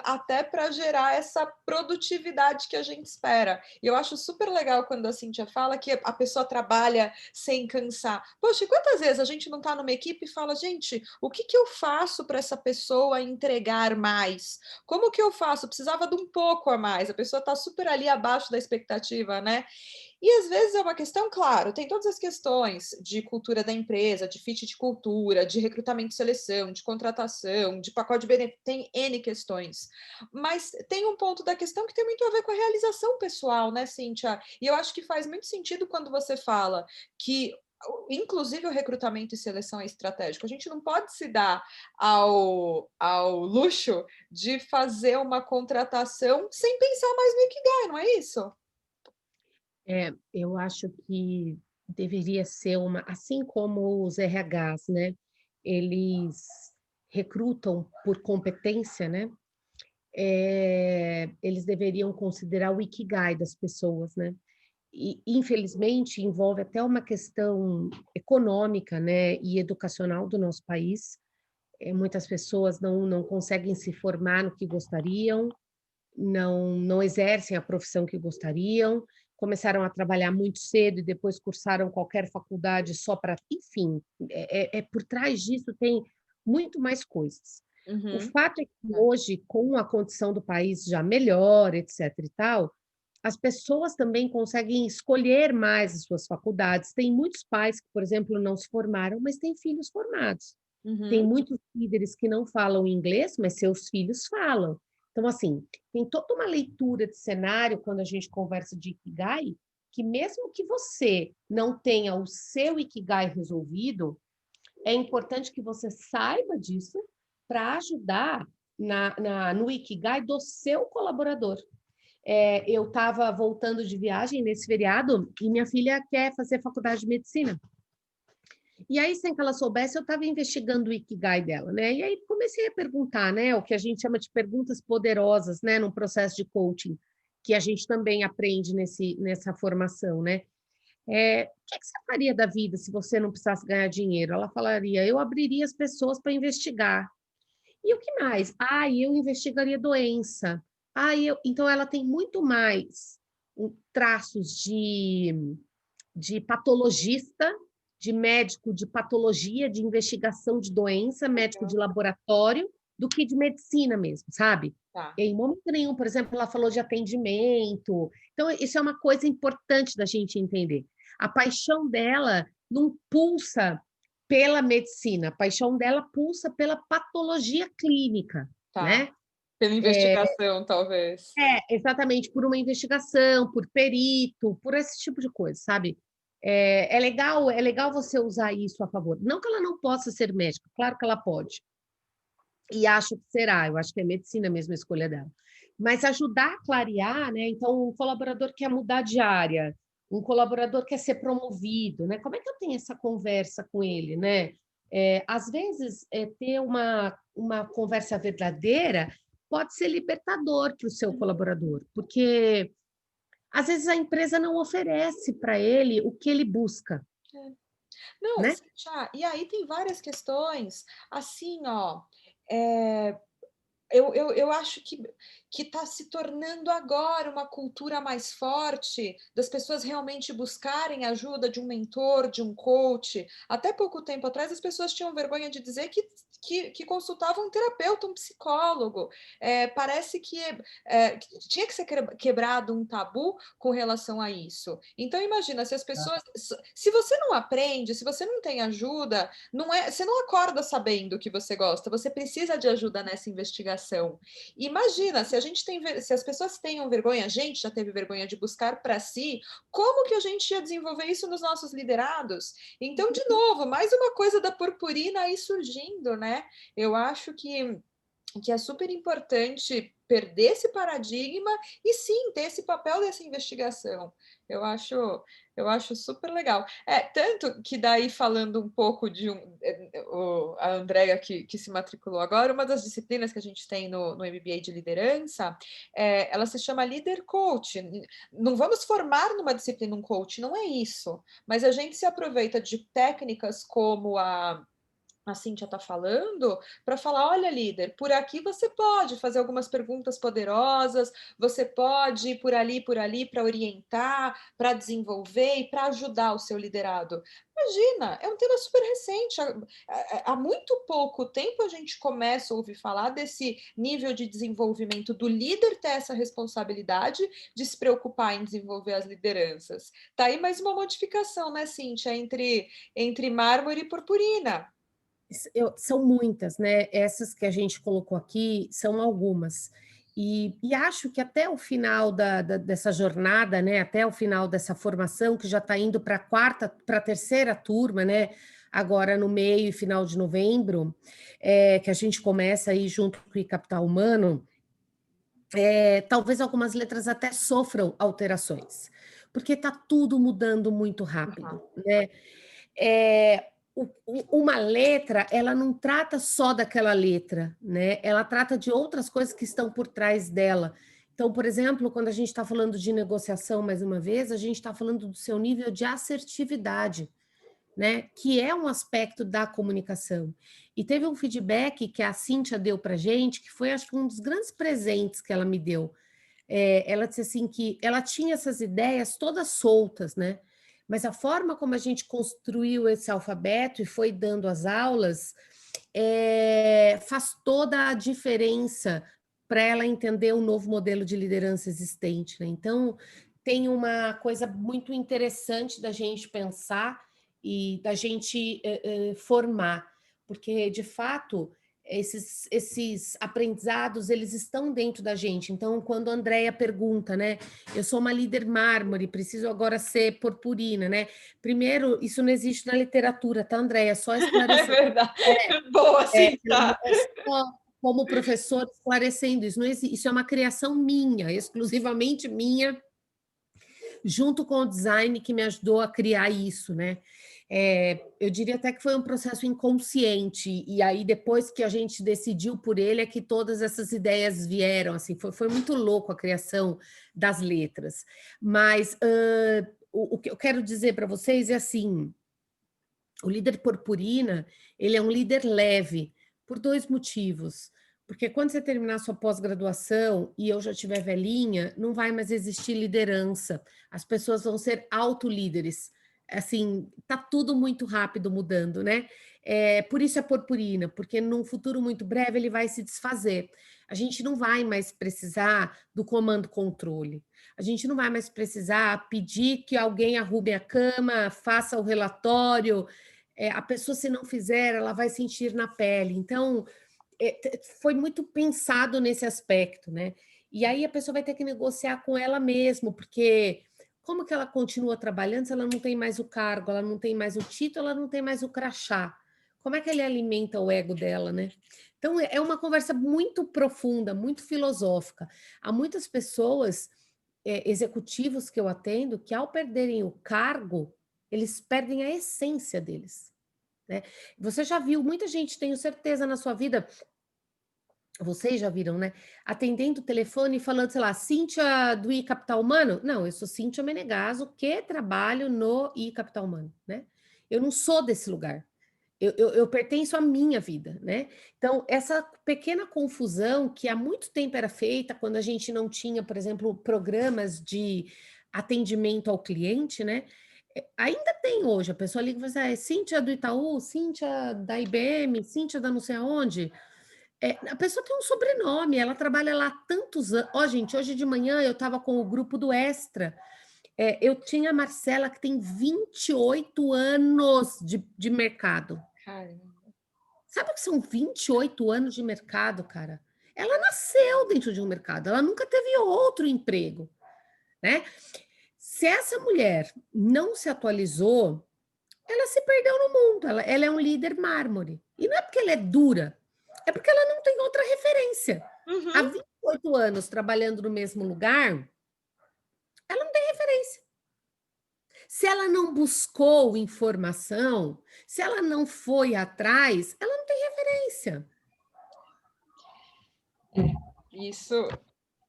até para gerar essa produtividade que a gente espera. E eu acho super legal quando a Cíntia fala que a pessoa trabalha sem cansar. Poxa, e quantas vezes a gente não está numa equipe e fala, gente, o que eu faço para essa pessoa entregar mais? Como que eu faço? Eu precisava de um pouco a mais, a pessoa está super ali abaixo da expectativa, né? E às vezes é uma questão, claro, tem todas as questões de cultura da empresa, de fit de cultura, de recrutamento e seleção, de contratação, de pacote de benefício, tem N questões. Mas tem um ponto da questão que tem muito a ver com a realização pessoal, né, Cíntia? E eu acho que faz muito sentido quando você fala que inclusive o recrutamento e seleção é estratégico. A gente não pode se dar ao luxo de fazer uma contratação sem pensar mais no Ikigai, não é isso? Eu acho que deveria ser assim como os RHs, né? Eles recrutam por competência, né? Eles deveriam considerar o Ikigai das pessoas, né? E, infelizmente, envolve até uma questão econômica, né, e educacional do nosso país. Muitas pessoas não conseguem se formar no que gostariam, não exercem a profissão que gostariam, começaram a trabalhar muito cedo e depois cursaram qualquer faculdade só para... Enfim, por trás disso tem muito mais coisas. O Uhum. fato é que hoje, com a condição do país já melhor, etc. e tal, as pessoas também conseguem escolher mais as suas faculdades. Tem muitos pais que, por exemplo, não se formaram, mas têm filhos formados. Tem Uhum. muitos líderes que não falam inglês, mas seus filhos falam. Então, assim, tem toda uma leitura de cenário quando a gente conversa de Ikigai, que mesmo que você não tenha o seu Ikigai resolvido, é importante que você saiba disso para ajudar no Ikigai do seu colaborador. Eu estava voltando de viagem nesse feriado e minha filha quer fazer faculdade de medicina. E aí, sem que ela soubesse, eu estava investigando o Ikigai dela, né? E aí comecei a perguntar, né? O que a gente chama de perguntas poderosas, né? No processo de coaching, que a gente também aprende nessa formação, né? O que você faria da vida se você não precisasse ganhar dinheiro? Ela falaria, eu abriria as pessoas para investigar. E o que mais? Eu investigaria doença. Então, ela tem muito mais traços de patologista, de médico de patologia, de investigação de doença, médico de laboratório, do que de medicina mesmo, sabe? Tá. Em momento nenhum, por exemplo, ela falou de atendimento. Então, isso é uma coisa importante da gente entender. A paixão dela não pulsa pela medicina, a paixão dela pulsa pela patologia clínica, Tá. né? Pela investigação, talvez. Exatamente, por uma investigação, por perito, por esse tipo de coisa, sabe? É legal você usar isso a favor. Não que ela não possa ser médica, claro que ela pode. E acho que será, eu acho que é medicina mesmo a escolha dela. Mas ajudar a clarear, né? Então, um colaborador quer mudar de área, um colaborador quer ser promovido, né? Como é que eu tenho essa conversa com ele, né? Às vezes, ter uma conversa verdadeira pode ser libertador para o seu colaborador, porque às vezes a empresa não oferece para ele o que ele busca, É. Não, né? Cintia, e aí tem várias questões, assim, ó, eh, eu acho que está se tornando agora uma cultura mais forte das pessoas realmente buscarem ajuda de um mentor, de um coach. Até pouco tempo atrás, as pessoas tinham vergonha de dizer que consultavam um terapeuta, um psicólogo. Parece que tinha que ser quebrado um tabu com relação a isso. Então, imagina, se as pessoas. Se você não aprende, se você não tem ajuda, você não acorda sabendo o que você gosta, você precisa de ajuda nessa investigação. Imagina, se as pessoas tenham vergonha, a gente já teve vergonha de buscar para si, como que a gente ia desenvolver isso nos nossos liderados? Então, de novo, mais uma coisa da purpurina aí surgindo, né? Eu acho que é super importante perder esse paradigma e sim ter esse papel dessa investigação. Eu acho, eu acho super legal. Tanto que daí falando um pouco a Andrea que se matriculou agora, uma das disciplinas que a gente tem no MBA de liderança, ela se chama Leader Coach. Não vamos formar numa disciplina um coach, não é isso. Mas a gente se aproveita de técnicas como a Cíntia está falando, para falar: olha, líder, por aqui você pode fazer algumas perguntas poderosas, você pode ir por ali, para orientar, para desenvolver e para ajudar o seu liderado. Imagina, é um tema super recente. Há muito pouco tempo a gente começa a ouvir falar desse nível de desenvolvimento do líder ter essa responsabilidade de se preocupar em desenvolver as lideranças. Tá aí mais uma modificação, né, Cíntia, entre mármore e purpurina. São muitas, né? Essas que a gente colocou aqui são algumas. E acho que até o final dessa jornada, né? Até o final dessa formação, que já está indo para a terceira turma, né? Agora no meio e final de novembro, que a gente começa aí junto com o Capital Humano, talvez algumas letras até sofram alterações, porque está tudo mudando muito rápido, né? Uma letra, ela não trata só daquela letra, né? Ela trata de outras coisas que estão por trás dela. Então, por exemplo, quando a gente está falando de negociação, mais uma vez, a gente está falando do seu nível de assertividade, né? Que é um aspecto da comunicação. E teve um feedback que a Cíntia deu para a gente, que foi, acho que, um dos grandes presentes que ela me deu. Ela disse assim que ela tinha essas ideias todas soltas, né? Mas a forma como a gente construiu esse alfabeto e foi dando as aulas faz toda a diferença para ela entender o novo modelo de liderança existente, né? Então, tem uma coisa muito interessante da gente pensar e da gente formar, porque, de fato, esses aprendizados, eles estão dentro da gente. Então, quando a Andrea pergunta, né? Eu sou uma líder mármore, preciso agora ser purpurina, né? Primeiro, isso não existe na literatura, tá, Andrea? Só É esclarecer. verdade. Boa, sim, tá. Só como professor esclarecendo isso. Não existe, isso é uma criação minha, exclusivamente minha, junto com o design que me ajudou a criar isso, né? Eu diria até que foi um processo inconsciente, e aí depois que a gente decidiu por ele é que todas essas ideias vieram, assim, foi muito louco a criação das letras. Mas o que eu quero dizer para vocês é assim, o líder purpurina, ele é um líder leve, por dois motivos. Porque quando você terminar sua pós-graduação e eu já estiver velhinha, não vai mais existir liderança. As pessoas vão ser autolíderes. assim, tá tudo muito rápido mudando, né? Por isso é purpurina, porque num futuro muito breve ele vai se desfazer. A gente não vai mais precisar do comando-controle. A gente não vai mais precisar pedir que alguém arrume a cama, faça o relatório. A pessoa, se não fizer, ela vai sentir na pele. Então, foi muito pensado nesse aspecto, né? E aí a pessoa vai ter que negociar com ela mesma, porque como que ela continua trabalhando se ela não tem mais o cargo, ela não tem mais o título, ela não tem mais o crachá? Como é que ele alimenta o ego dela, né? Então, é uma conversa muito profunda, muito filosófica. Há muitas pessoas, executivos que eu atendo, que ao perderem o cargo, eles perdem a essência deles, né? Você já viu, muita gente, tenho certeza, na sua vida, vocês já viram, né? Atendendo o telefone e falando, sei lá, Cíntia do iCapital Humano? Não, eu sou Cíntia Menegaso, que trabalho no iCapital Humano, né? Eu não sou desse lugar. Eu pertenço à minha vida, né? Então, essa pequena confusão que há muito tempo era feita, quando a gente não tinha, por exemplo, programas de atendimento ao cliente, né? Ainda tem hoje, a pessoa liga e fala assim, é Cíntia do Itaú, Cíntia da IBM, Cíntia da não sei aonde. A pessoa tem um sobrenome, ela trabalha lá há tantos anos. Ó, gente, hoje de manhã eu estava com o grupo do Extra. Eu tinha a Marcela, que tem 28 anos de mercado. Caramba. Sabe o que são 28 anos de mercado, cara? Ela nasceu dentro de um mercado, ela nunca teve outro emprego, né? Se essa mulher não se atualizou, ela se perdeu no mundo. Ela é um líder mármore. E não é porque ela é dura, é porque ela não tem outra referência. Há Uhum. 28 anos trabalhando no mesmo lugar, ela não tem referência. Se ela não buscou informação, se ela não foi atrás, ela não tem referência. Isso,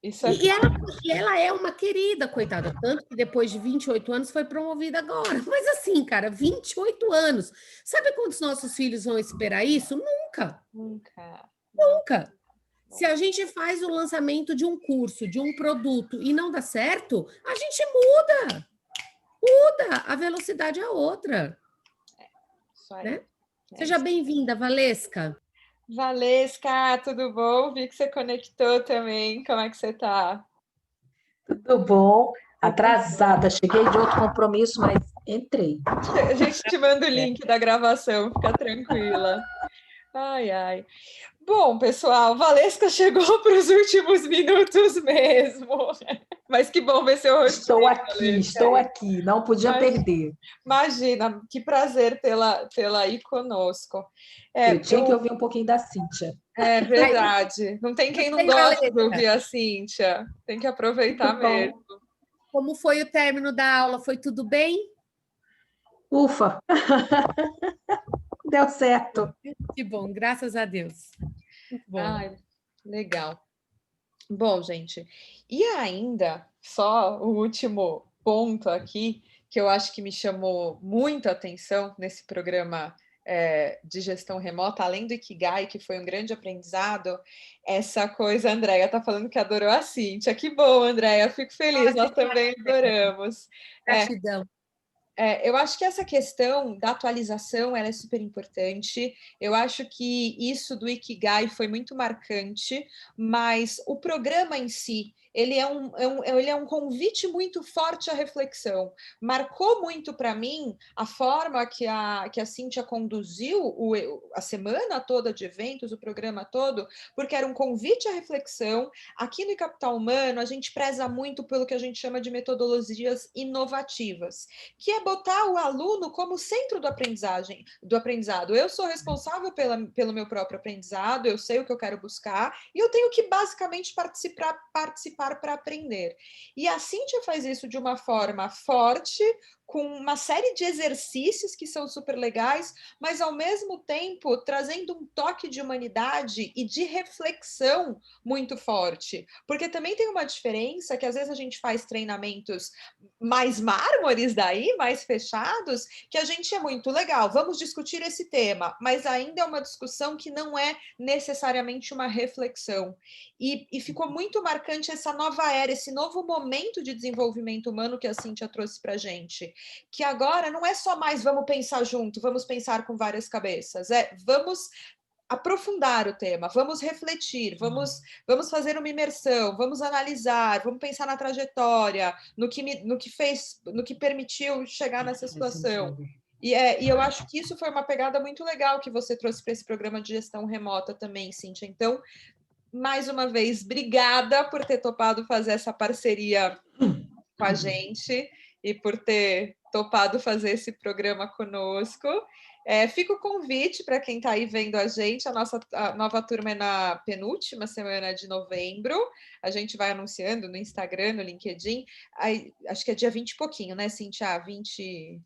isso é. E, e ela, e ela é uma querida, coitada, tanto que depois de 28 anos foi promovida agora. Mas assim, cara, 28 anos. Sabe quantos nossos filhos vão esperar isso? Nunca, Nunca. Não. nunca. Se a gente faz o lançamento de um curso, de um produto e não dá certo, a gente muda, a velocidade é outra, Isso aí. né? É Seja isso. bem-vinda, Valesca. Valesca, tudo bom? Vi que você conectou também. Como é que você tá? Tudo bom? Atrasada, cheguei de outro compromisso, mas entrei. A gente te manda o link da gravação, fica tranquila. Ai, ai. Bom, pessoal, Valesca chegou para os últimos minutos mesmo. Mas que bom ver seu rostinho, Valesca. Estou aqui, não podia Imagina, perder. imagina, que prazer tê-la aí conosco. Eu tinha que ouvir um pouquinho da Cíntia. É Ai, verdade. Não tem quem não gostei, goste de Valesca. ouvir a Cíntia. Tem que aproveitar Muito mesmo. bom. Como foi o término da aula? Foi tudo bem? Ufa, deu certo. Que bom, graças a Deus. Muito bom. Ai, legal. Bom, gente, e ainda, só o último ponto aqui, que eu acho que me chamou muita atenção nesse programa de gestão remota, além do Ikigai, que foi um grande aprendizado, essa coisa, a Andréia está falando que adorou a Cíntia. Que bom, Andréia, fico feliz, nós também adoramos. Gratidão. Eu acho que essa questão da atualização ela é super importante. Eu acho que isso do Ikigai foi muito marcante, mas o programa em si, ele é um convite muito forte à reflexão. Marcou muito para mim a forma que a Cíntia conduziu a semana toda de eventos, o programa todo, porque era um convite à reflexão. Aqui no Capital Humano, a gente preza muito pelo que a gente chama de metodologias inovativas, que é botar o aluno como centro do aprendizado. Eu sou responsável pelo meu próprio aprendizado, eu sei o que eu quero buscar e eu tenho que basicamente participar para aprender. E a Cíntia faz isso de uma forma forte, com uma série de exercícios que são super legais, mas ao mesmo tempo trazendo um toque de humanidade e de reflexão muito forte. Porque também tem uma diferença que às vezes a gente faz treinamentos mais mármores daí, mais fechados, que a gente é muito legal, vamos discutir esse tema, mas ainda é uma discussão que não é necessariamente uma reflexão. E ficou muito marcante essa nova era, esse novo momento de desenvolvimento humano que a Cíntia trouxe para a gente. que agora não é só mais vamos pensar junto, vamos pensar com várias cabeças, vamos aprofundar o tema, vamos refletir, vamos fazer uma imersão, vamos analisar, vamos pensar na trajetória, no que permitiu chegar nessa situação. E eu acho que isso foi uma pegada muito legal que você trouxe para esse programa de gestão remota também, Cíntia. Então, mais uma vez, obrigada por ter topado fazer essa parceria com a gente e por ter topado fazer esse programa conosco. Fica o convite para quem está aí vendo a gente. A nova turma é na penúltima semana de novembro. A gente vai anunciando no Instagram, no LinkedIn. Aí, acho que é dia 20 e pouquinho, né, Cíntia? 20...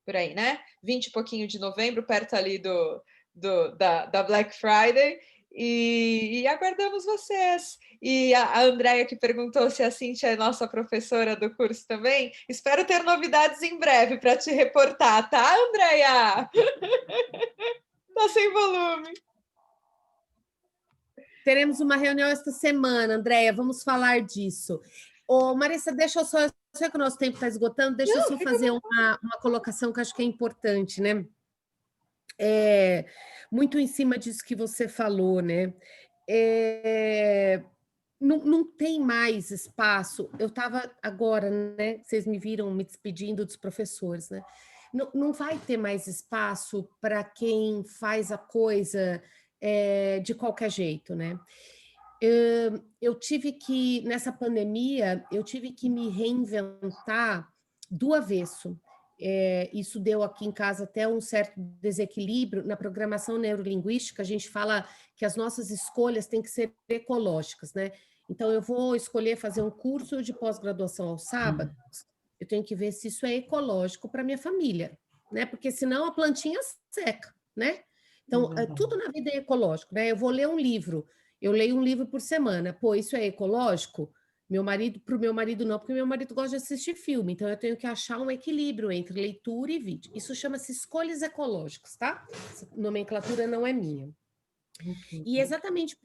por aí, né? 20 e pouquinho de novembro, perto ali da Black Friday. E aguardamos vocês. E a Andréia, que perguntou se a Cíntia é nossa professora do curso também, espero ter novidades em breve para te reportar, tá, Andréia? Tá sem volume. Teremos uma reunião esta semana, Andréia, vamos falar disso. Ô, Marissa, deixa eu só... Eu sei que o nosso tempo está esgotando, deixa eu só fazer uma colocação que acho que é importante, né? Muito em cima disso que você falou, né? Não tem mais espaço. Eu estava agora, né? Vocês me viram me despedindo dos professores, né? Não vai ter mais espaço para quem faz a coisa de qualquer jeito, né? Eu tive que, nessa pandemia, eu tive que me reinventar do avesso. Isso deu aqui em casa até um certo desequilíbrio. Na programação neurolinguística, a gente fala que as nossas escolhas têm que ser ecológicas, né? Então, eu vou escolher fazer um curso de pós-graduação aos sábados, eu tenho que ver se isso é ecológico para minha família, né? Porque senão a plantinha seca, né? Então, tudo na vida é ecológico, né? Eu vou ler um livro, eu leio um livro por semana. Pô, isso é ecológico? Para o meu marido não, porque meu marido gosta de assistir filme, então eu tenho que achar um equilíbrio entre leitura e vídeo. Isso chama-se escolhas ecológicas, tá? Essa nomenclatura não é minha. E exatamente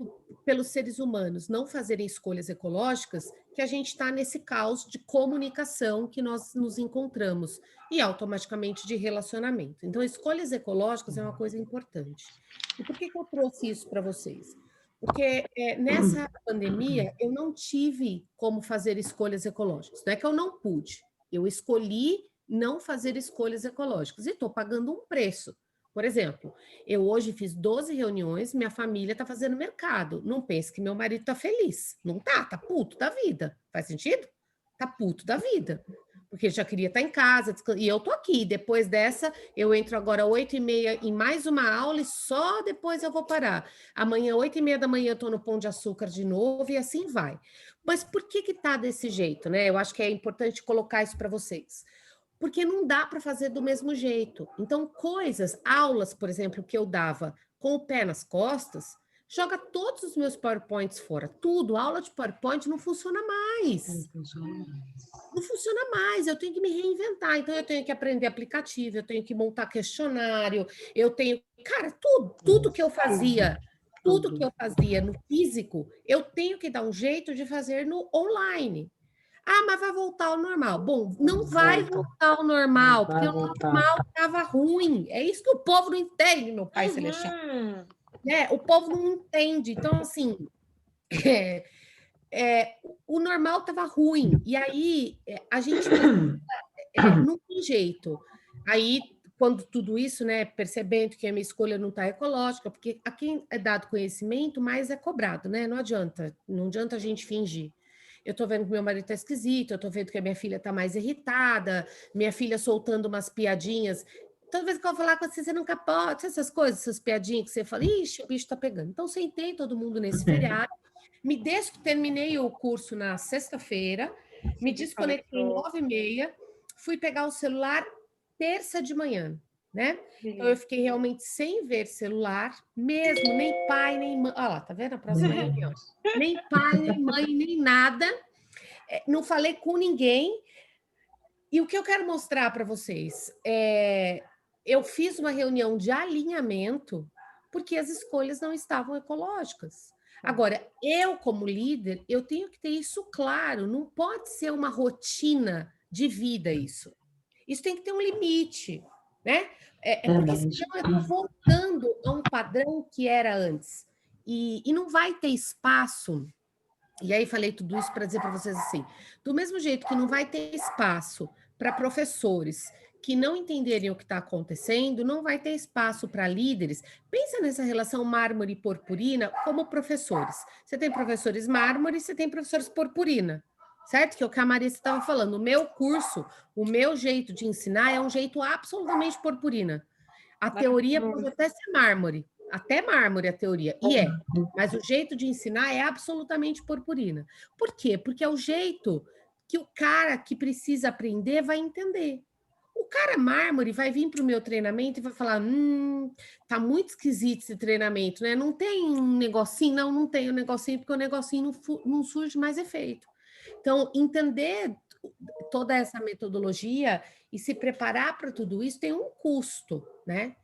pelos seres humanos não fazerem escolhas ecológicas que a gente está nesse caos de comunicação que nós nos encontramos e automaticamente de relacionamento. Então, escolhas ecológicas é uma coisa importante. E por que eu trouxe isso para vocês? Porque nessa pandemia eu não tive como fazer escolhas ecológicas. Não é que eu não pude, eu escolhi não fazer escolhas ecológicas e estou pagando um preço. Por exemplo, eu hoje fiz 12 reuniões, minha família está fazendo mercado. Não pense que meu marido está feliz. Não tá puto da vida. Faz sentido? Tá puto da vida. Porque já queria estar em casa, e eu tô aqui. Depois dessa, eu entro agora 8h30 em mais uma aula e só depois eu vou parar. Amanhã, 8h30 da manhã, eu tô no Pão de Açúcar de novo e assim vai. Mas por que tá desse jeito, né? Eu acho que é importante colocar isso para vocês. Porque não dá para fazer do mesmo jeito. Então, aulas, por exemplo, que eu dava com o pé nas costas, joga todos os meus PowerPoints fora. Tudo, aula de PowerPoint não funciona mais. Não funciona mais, eu tenho que me reinventar. Então, eu tenho que aprender aplicativo, eu tenho que montar questionário, eu tenho... Cara, tudo que eu fazia, tudo que eu fazia no físico, eu tenho que dar um jeito de fazer no online. Ah, mas vai voltar ao normal. Bom, não vai voltar ao normal, porque o normal estava ruim. É isso que o povo não entende, meu pai celestial. O povo não entende. Então, assim, o normal estava ruim. E aí, a gente não tem jeito. Aí, quando tudo isso, né, percebendo que a minha escolha não está ecológica, porque a quem é dado conhecimento, mais é cobrado, né? Não adianta a gente fingir. Eu tô vendo que meu marido tá esquisito, eu tô vendo que a minha filha tá mais irritada, minha filha soltando umas piadinhas. Toda vez que eu vou falar com você não capota, essas coisas, essas piadinhas que você fala, ixi, o bicho tá pegando. Então, sentei todo mundo nesse feriado, terminei o curso na sexta-feira, me desconectei 9h30, fui pegar o celular terça de manhã, né? Então, eu fiquei realmente sem ver celular, mesmo, nem pai, nem mãe. Olha lá, tá vendo a próxima reunião? Nem pai, nem mãe, nem nada. Não falei com ninguém. E o que eu quero mostrar para vocês eu fiz uma reunião de alinhamento porque as escolhas não estavam ecológicas. Agora, eu como líder, eu tenho que ter isso claro, não pode ser uma rotina de vida isso. Isso tem que ter um limite, né? Porque Verdade. senão eu estou voltando a um padrão que era antes. E não vai ter espaço. E aí falei tudo isso para dizer para vocês assim, do mesmo jeito que não vai ter espaço para professores que não entenderem o que está acontecendo, não vai ter espaço para líderes. Pensa nessa relação mármore e purpurina como professores. Você tem professores mármore, você tem professores purpurina, certo? Que é o que a Marisa estava falando. O meu curso, o meu jeito de ensinar é um jeito absolutamente purpurina. A teoria pode até ser mármore, até mármore a teoria, e é. Mas o jeito de ensinar é absolutamente purpurina. Por quê? Porque é o jeito que o cara que precisa aprender vai entender. O cara mármore vai vir para o meu treinamento e vai falar: tá muito esquisito esse treinamento, né? Não tem um negocinho? Não tem um negocinho, porque o negocinho não surge mais efeito. Então, entender toda essa metodologia e se preparar para tudo isso tem um custo, né?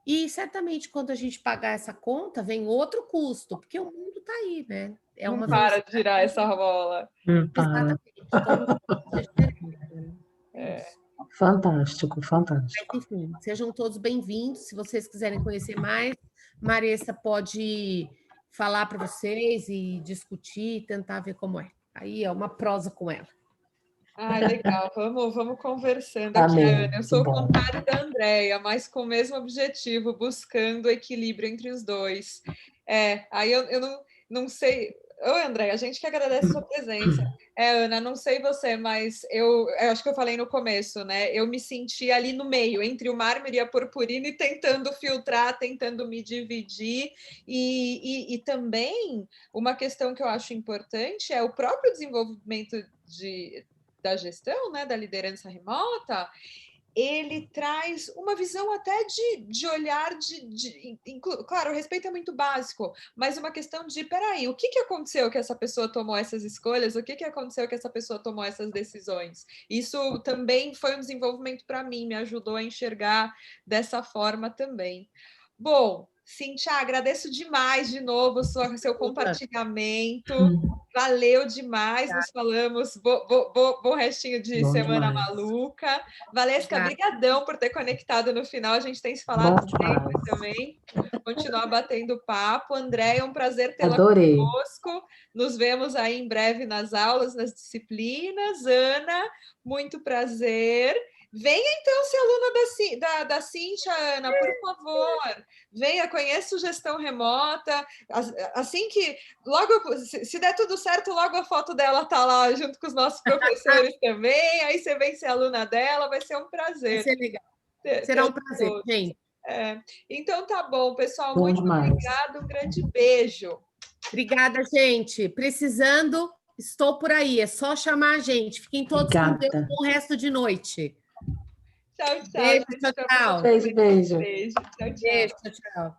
E certamente quando a gente pagar essa conta, vem outro custo, porque o mundo está aí, né? É Não uma para de girar essa bola. Exatamente. Então, é diferente, né? É isso. Fantástico, fantástico. Mas, enfim, sejam todos bem-vindos. Se vocês quiserem conhecer mais, Marissa pode falar para vocês e discutir, tentar ver como é. Aí é uma prosa com ela. Ah, legal. Vamos conversando aqui, Amém. Ana. Eu sou o Que bom. contrário da Andréia, mas com o mesmo objetivo, buscando equilíbrio entre os dois. Aí eu não sei. Oi, Andréia, a gente que agradece a sua presença. Ana, não sei você, mas eu acho que eu falei no começo, né? Eu me senti ali no meio, entre o mármore e a purpurina, e tentando filtrar, tentando me dividir. E também uma questão que eu acho importante é o próprio desenvolvimento da gestão, né, da liderança remota, ele traz uma visão até de olhar claro, o respeito é muito básico, mas uma questão de, peraí, o que aconteceu que essa pessoa tomou essas escolhas, o que aconteceu que essa pessoa tomou essas decisões? Isso também foi um desenvolvimento para mim, me ajudou a enxergar dessa forma também. Bom, Cíntia, agradeço demais de novo seu compartilhamento. Valeu demais, nos falamos. Bom restinho de Bom semana demais. maluca. Valesca, brigadão por ter conectado no final. A gente tem se falado sempre também. Continuar batendo papo. André, é um prazer tê-la conosco. Nos vemos aí em breve nas aulas, nas disciplinas. Ana, muito prazer. Venha então ser aluna da Cíntia, Ana, por favor. Venha, conheça gestão remota. Assim que logo, se der tudo certo, logo a foto dela tá lá junto com os nossos professores também. Aí você vem ser aluna dela, vai ser um prazer. Vai ser legal. Será um prazer, gente. Então tá bom, pessoal. Muito obrigada, um grande beijo. Obrigada, gente. Precisando, estou por aí. É só chamar a gente. Fiquem todos com Deus no resto de noite. Tchau, tchau. Beijo, tchau, tchau. Beijo. Beijo, tchau, tchau. Beijo, tchau, tchau.